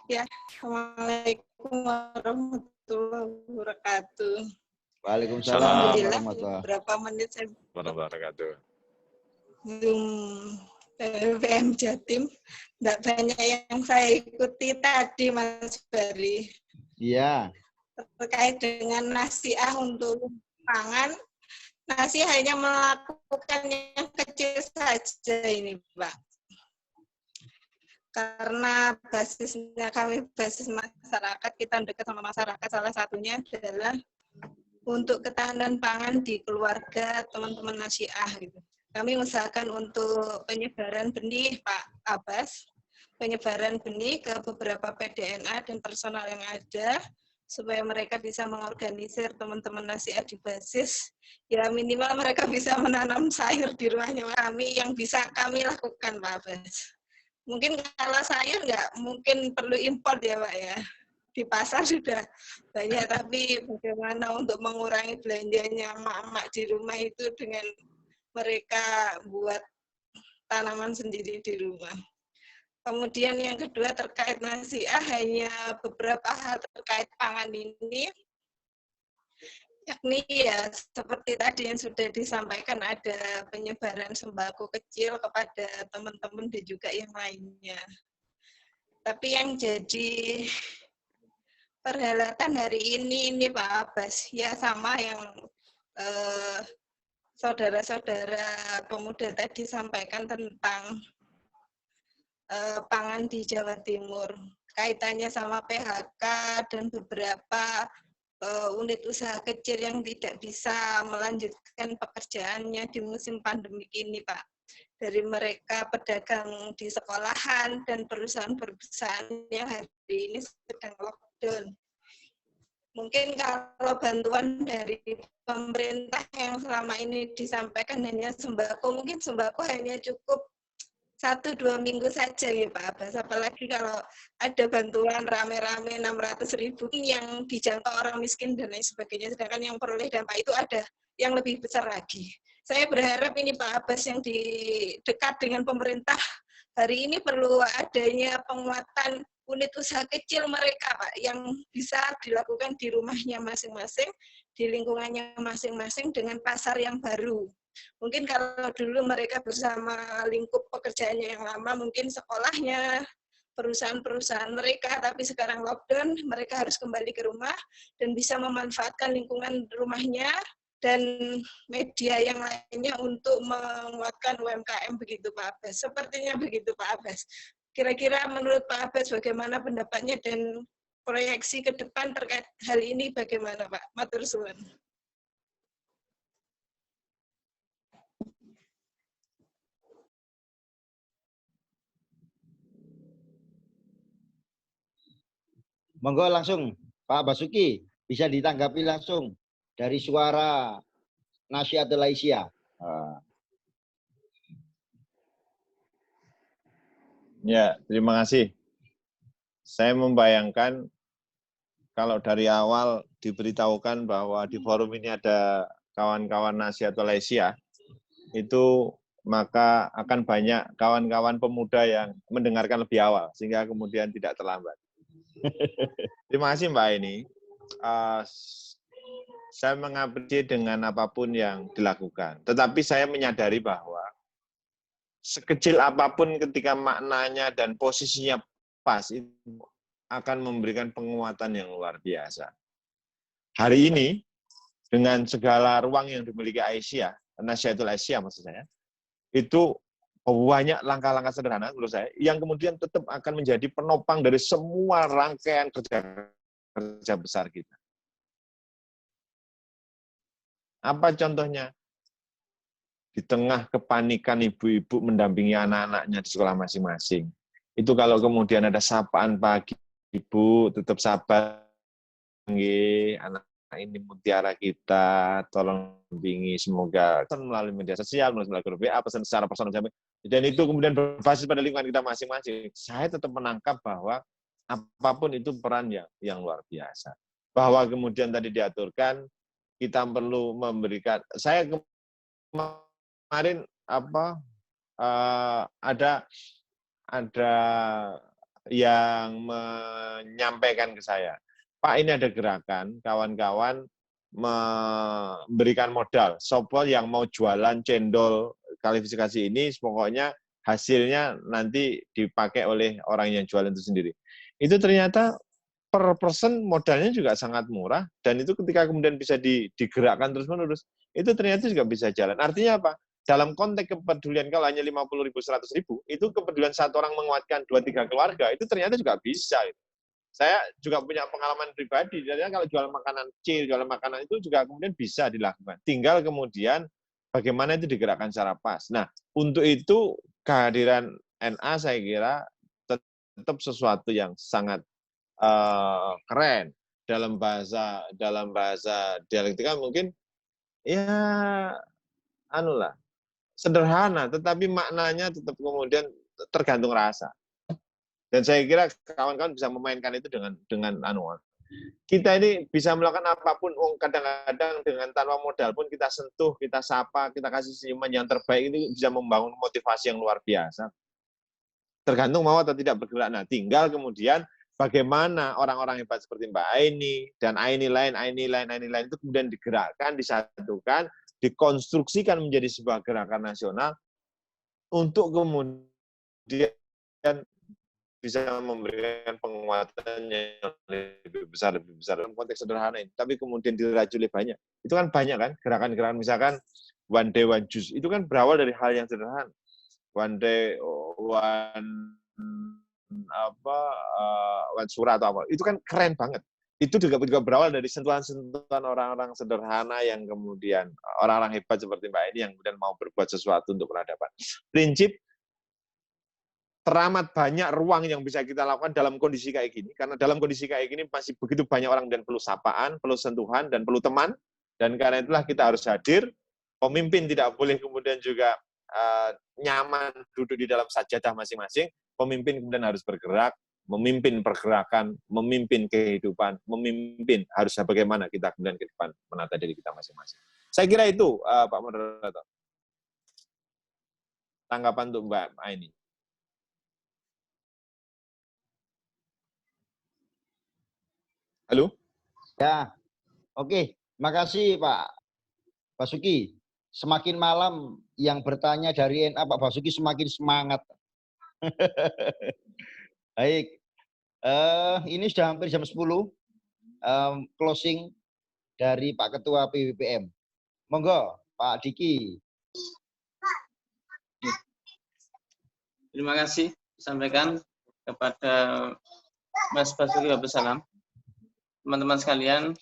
Ya, Assalamualaikum warahmatullahi wabarakatuh. Waalaikumsalam Alhamdulillah, warahmatullahi beberapa menit saya wabarakatuh. BPM Jatim. Tidak banyak yang saya ikuti tadi, Mas Bari. Iya. Terkait dengan nasiah untuk pangan, nasiah hanya melakukan yang kecil saja ini, Pak. Karena basisnya kami basis masyarakat, kita dekat sama masyarakat, salah satunya adalah untuk ketahanan pangan di keluarga teman-teman nasiah gitu. Kami usahakan untuk penyebaran benih Pak Abbas, penyebaran benih ke beberapa PDNA dan personal yang ada supaya mereka bisa mengorganisir teman-teman nasihat di basis, ya minimal mereka bisa menanam sayur di rumahnya kami yang bisa kami lakukan Pak Abbas. Mungkin kalau sayur nggak mungkin perlu impor ya Pak ya. Di pasar sudah banyak, tapi bagaimana untuk mengurangi belanjanya emak-emak di rumah itu dengan mereka buat tanaman sendiri di rumah. Kemudian yang kedua terkait nasiah, hanya beberapa hal terkait pangan ini, yakni ya seperti tadi yang sudah disampaikan, ada penyebaran sembako kecil kepada teman-teman dan juga yang lainnya. Tapi yang jadi perhelatan hari ini Pak Abbas, ya sama yang saudara-saudara pemuda tadi sampaikan tentang pangan di Jawa Timur. Kaitannya sama PHK dan beberapa unit usaha kecil yang tidak bisa melanjutkan pekerjaannya di musim pandemi ini, Pak. Dari mereka pedagang di sekolahan dan perusahaan-perusahaan yang hari ini sedang lockdown. Mungkin kalau bantuan dari pemerintah yang selama ini disampaikan hanya sembako, mungkin sembako hanya cukup 1-2 minggu saja ya Pak Abbas. Apalagi kalau ada bantuan rame-rame 600.000 yang dijangkau orang miskin dan lain sebagainya. Sedangkan yang peroleh dampak itu ada yang lebih besar lagi. Saya berharap ini Pak Abbas yang dekat dengan pemerintah hari ini perlu adanya penguatan unit usaha kecil mereka Pak yang bisa dilakukan di rumahnya masing-masing, di lingkungannya masing-masing dengan pasar yang baru. Mungkin kalau dulu mereka bersama lingkup pekerjaannya yang lama, mungkin sekolahnya, perusahaan-perusahaan mereka, tapi sekarang lockdown, mereka harus kembali ke rumah dan bisa memanfaatkan lingkungan rumahnya dan media yang lainnya untuk menguatkan UMKM begitu Pak Abbas. Sepertinya begitu Pak Abbas. Kira-kira menurut Pak Abbas bagaimana pendapatnya dan proyeksi ke depan terkait hal ini bagaimana Pak? Matur suwun. Monggo langsung Pak Basuki bisa ditanggapi langsung dari suara Nasihatul Aisyah. Ya, terima kasih. Saya membayangkan kalau dari awal diberitahukan bahwa di forum ini ada kawan-kawan Nasihatul Aisyah, itu maka akan banyak kawan-kawan pemuda yang mendengarkan lebih awal, sehingga kemudian tidak terlambat. Terima kasih Mbak Eni. Saya mengapresiasi dengan apapun yang dilakukan. Tetapi saya menyadari bahwa sekecil apapun ketika maknanya dan posisinya pas, itu akan memberikan penguatan yang luar biasa. Hari ini, dengan segala ruang yang dimiliki Aisyah, Nasihatul Aisyah maksud saya, itu banyak langkah-langkah sederhana menurut saya yang kemudian tetap akan menjadi penopang dari semua rangkaian kerja besar kita. Apa contohnya? Di tengah kepanikan ibu-ibu mendampingi anak-anaknya di sekolah masing-masing. Itu kalau kemudian ada sapaan pagi Ibu tetap sabar, nggih, anak ini mutiara kita, tolong bimbingi, semoga melalui media sosial, melalui grup WA, pesan secara personal, dan itu kemudian berbasis pada lingkungan kita masing-masing. Saya tetap menangkap bahwa apapun itu peran yang luar biasa. Bahwa kemudian tadi diaturkan, kita perlu memberikan, saya kemarin ada yang menyampaikan ke saya, Pak, ini ada gerakan kawan-kawan memberikan modal, sopo yang mau jualan cendol kualifikasi ini, pokoknya hasilnya nanti dipakai oleh orang yang jualan itu sendiri. Itu ternyata per person modalnya juga sangat murah, dan itu ketika kemudian bisa digerakkan terus-menerus, itu ternyata juga bisa jalan. Artinya apa? Dalam konteks kepedulian, kalau hanya 50.000, 100.000, itu kepedulian satu orang menguatkan 2-3 keluarga, itu ternyata juga bisa. Saya juga punya pengalaman pribadi, jadi kalau jual makanan kecil, jual makanan itu juga kemudian bisa dilakukan. Tinggal kemudian bagaimana itu digerakkan secara pas. Nah, untuk itu kehadiran NA saya kira tetap sesuatu yang sangat keren. Dalam bahasa dialektika mungkin ya sederhana, tetapi maknanya tetap kemudian tergantung rasa. Dan saya kira kawan-kawan bisa memainkan itu dengan kita ini bisa melakukan apapun, kadang-kadang dengan tanpa modal pun kita sentuh, kita sapa, kita kasih senyuman yang terbaik, itu bisa membangun motivasi yang luar biasa. Tergantung mau atau tidak bergerak. Nah, tinggal kemudian bagaimana orang-orang hebat seperti Mbak Aini dan Aini lain itu kemudian digerakkan, disatukan, dikonstruksikan menjadi sebuah gerakan nasional untuk kemudian bisa memberikan penguatan yang lebih besar dalam konteks sederhana ini. Tapi kemudian dirajuli banyak. Itu kan banyak kan gerakan-gerakan, misalkan one day one juice, itu kan berawal dari hal yang sederhana. One day one surat atau apa. Itu kan keren banget. Itu juga berawal dari sentuhan-sentuhan orang-orang sederhana yang kemudian orang-orang hebat seperti Mbak ini yang kemudian mau berbuat sesuatu untuk peradaban. Prinsip teramat banyak ruang yang bisa kita lakukan dalam kondisi kayak gini, karena dalam kondisi kayak gini masih begitu banyak orang dan perlu sapaan, perlu sentuhan, dan perlu teman, dan karena itulah kita harus hadir. Pemimpin tidak boleh kemudian juga nyaman duduk di dalam sajadah masing-masing. Pemimpin kemudian harus bergerak, memimpin pergerakan, memimpin kehidupan, memimpin harusnya bagaimana kita kemudian ke depan menata diri kita masing-masing. Saya kira itu, Pak Moderator. Tanggapan untuk Mbak Aini. Halo? Ya, oke. Makasih Pak Basuki. Semakin malam yang bertanya dari NA Pak Basuki semakin semangat. Baik. Ini sudah hampir jam 10. Closing dari Pak Ketua PBPM. Monggo, Pak Diki. Terima kasih disampaikan kepada Mas Basuki Wabsalam. Teman-teman sekalian,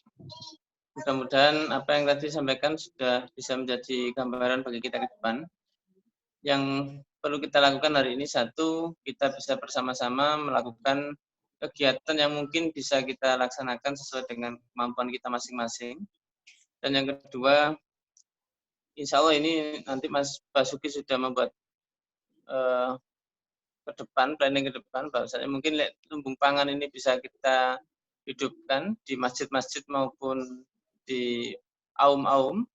mudah-mudahan apa yang tadi disampaikan sudah bisa menjadi gambaran bagi kita ke depan. Yang perlu kita lakukan hari ini, satu, kita bisa bersama-sama melakukan kegiatan yang mungkin bisa kita laksanakan sesuai dengan kemampuan kita masing-masing. Dan yang kedua, insya Allah ini nanti Mas Basuki sudah membuat planning ke depan, bahwasanya mungkin lumbung pangan ini bisa kita hidupkan di masjid-masjid maupun di aum-aum,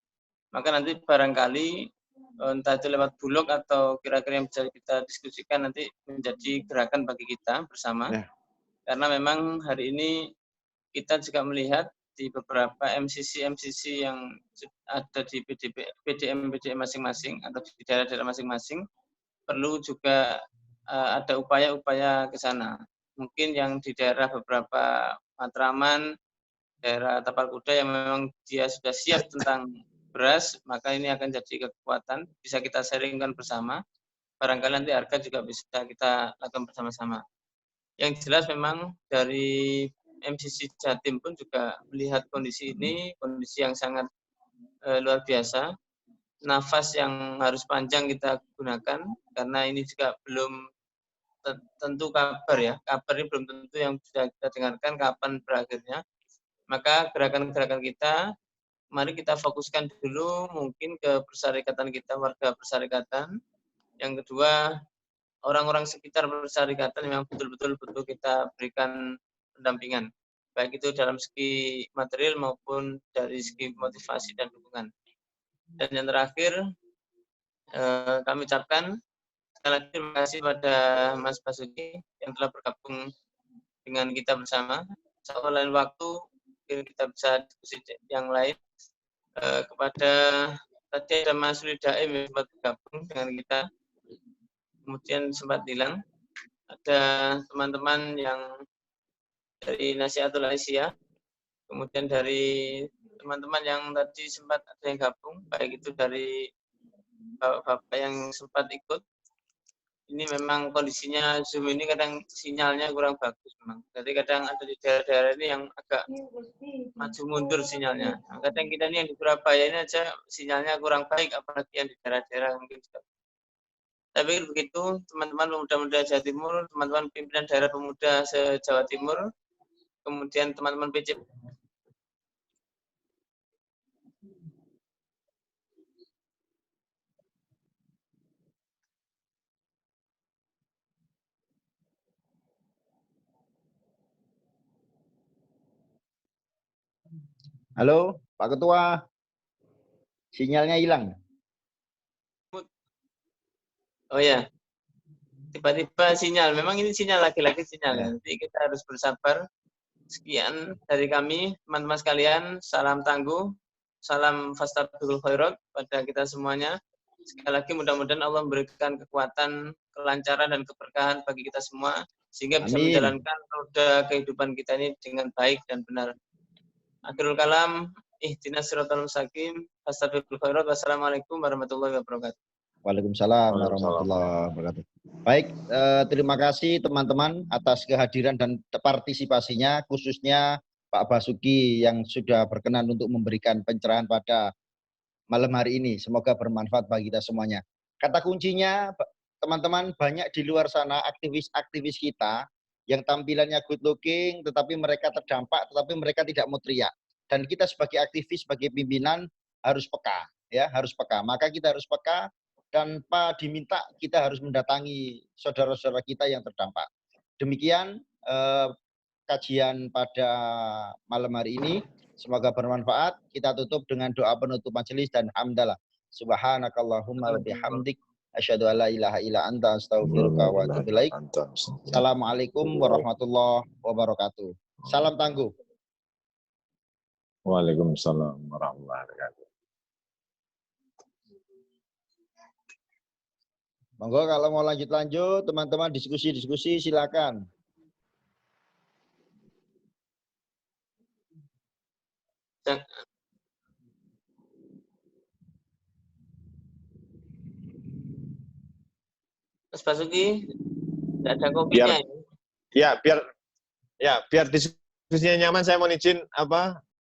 maka nanti barangkali entah itu lewat bulog atau kira-kira yang bisa kita diskusikan nanti menjadi gerakan bagi kita bersama. Karena memang hari ini kita juga melihat di beberapa MCC yang ada di PDM masing-masing atau di daerah-daerah masing-masing, perlu juga ada upaya-upaya ke sana. Mungkin yang di daerah beberapa Matraman, daerah Tapal Kuda yang memang dia sudah siap tentang beras, maka ini akan jadi kekuatan, bisa kita sharingkan bersama. Barangkali nanti harga juga bisa kita lakukan bersama-sama. Yang jelas memang dari MCC Jatim pun juga melihat kondisi ini, kondisi yang sangat luar biasa. Nafas yang harus panjang kita gunakan, karena ini juga belum tentu kabar ya. Kabar ini belum tentu yang sudah kita dengarkan kapan berakhirnya. Maka gerakan-gerakan kita, mari kita fokuskan dulu mungkin ke persyarikatan kita, warga persyarikatan. Yang kedua, orang-orang sekitar persyarikatan yang betul-betul butuh kita berikan pendampingan. Baik itu dalam segi material maupun dari segi motivasi dan dukungan. Dan yang terakhir, kami ucapkan sekali lagi terima kasih pada Mas Basuki yang telah bergabung dengan kita bersama. Insya lain waktu mungkin kita bisa diskusi yang lain. Kepada tadi ada Mas Ridaim yang sempat bergabung dengan kita, kemudian sempat hilang. Ada teman-teman yang dari Nasihatul Aisyah, kemudian dari teman-teman yang tadi sempat ada yang gabung, baik itu dari bapak-bapak yang sempat ikut. Ini memang kondisinya Zoom ini kadang sinyalnya kurang bagus memang. Jadi kadang ada di daerah-daerah ini yang agak maju mundur sinyalnya. Nah, kadang kita ini yang di Surabaya ini aja sinyalnya kurang baik, apalagi yang di daerah-daerah mungkin juga. Tapi begitu teman-teman pemuda-pemuda Jawa Timur, teman-teman pimpinan daerah pemuda se-Jawa Timur, kemudian teman-teman PCP. Halo, Pak Ketua. Sinyalnya hilang. Oh ya, tiba-tiba sinyal. Memang ini sinyal lagi-lagi sinyal. Ya. Nanti kita harus bersabar. Sekian dari kami, teman-teman sekalian. Salam tangguh, salam fastabiqul khairat pada kita semuanya. Sekali lagi mudah-mudahan Allah memberikan kekuatan, kelancaran dan keberkahan bagi kita semua sehingga bisa Amin. menjalankan roda kehidupan kita ini dengan baik dan benar. Akhirul kalam, ihdinas siratal mustaqim, fastabiqul khairat. Wassalamualaikum warahmatullahi wabarakatuh. Waalaikumsalam warahmatullahi wabarakatuh. Baik, terima kasih teman-teman atas kehadiran dan partisipasinya, khususnya Pak Basuki yang sudah berkenan untuk memberikan pencerahan pada malam hari ini. Semoga bermanfaat bagi kita semuanya. Kata kuncinya, teman-teman, banyak di luar sana aktivis-aktivis kita yang tampilannya good looking, tetapi mereka terdampak, tetapi mereka tidak mau teriak. Dan kita sebagai aktivis, sebagai pimpinan harus peka, ya, harus peka. Maka kita harus peka, tanpa diminta kita harus mendatangi saudara-saudara kita yang terdampak. Demikian kajian pada malam hari ini. Semoga bermanfaat. Kita tutup dengan doa penutup majelis dan hamdalah. Subhanakallahumma wa bihamdik asyhadu an la ilaha illa anta astaghfiruka wa atubu ilaik. Assalamualaikum warahmatullahi wabarakatuh. Salam tangguh. Waalaikumsalam warahmatullahi wabarakatuh. Monggo kalau mau lanjut-lanjut, teman-teman diskusi-diskusi silakan. Mas Basuki, tidak ada kopinya. Biar diskusinya nyaman, saya mohon izin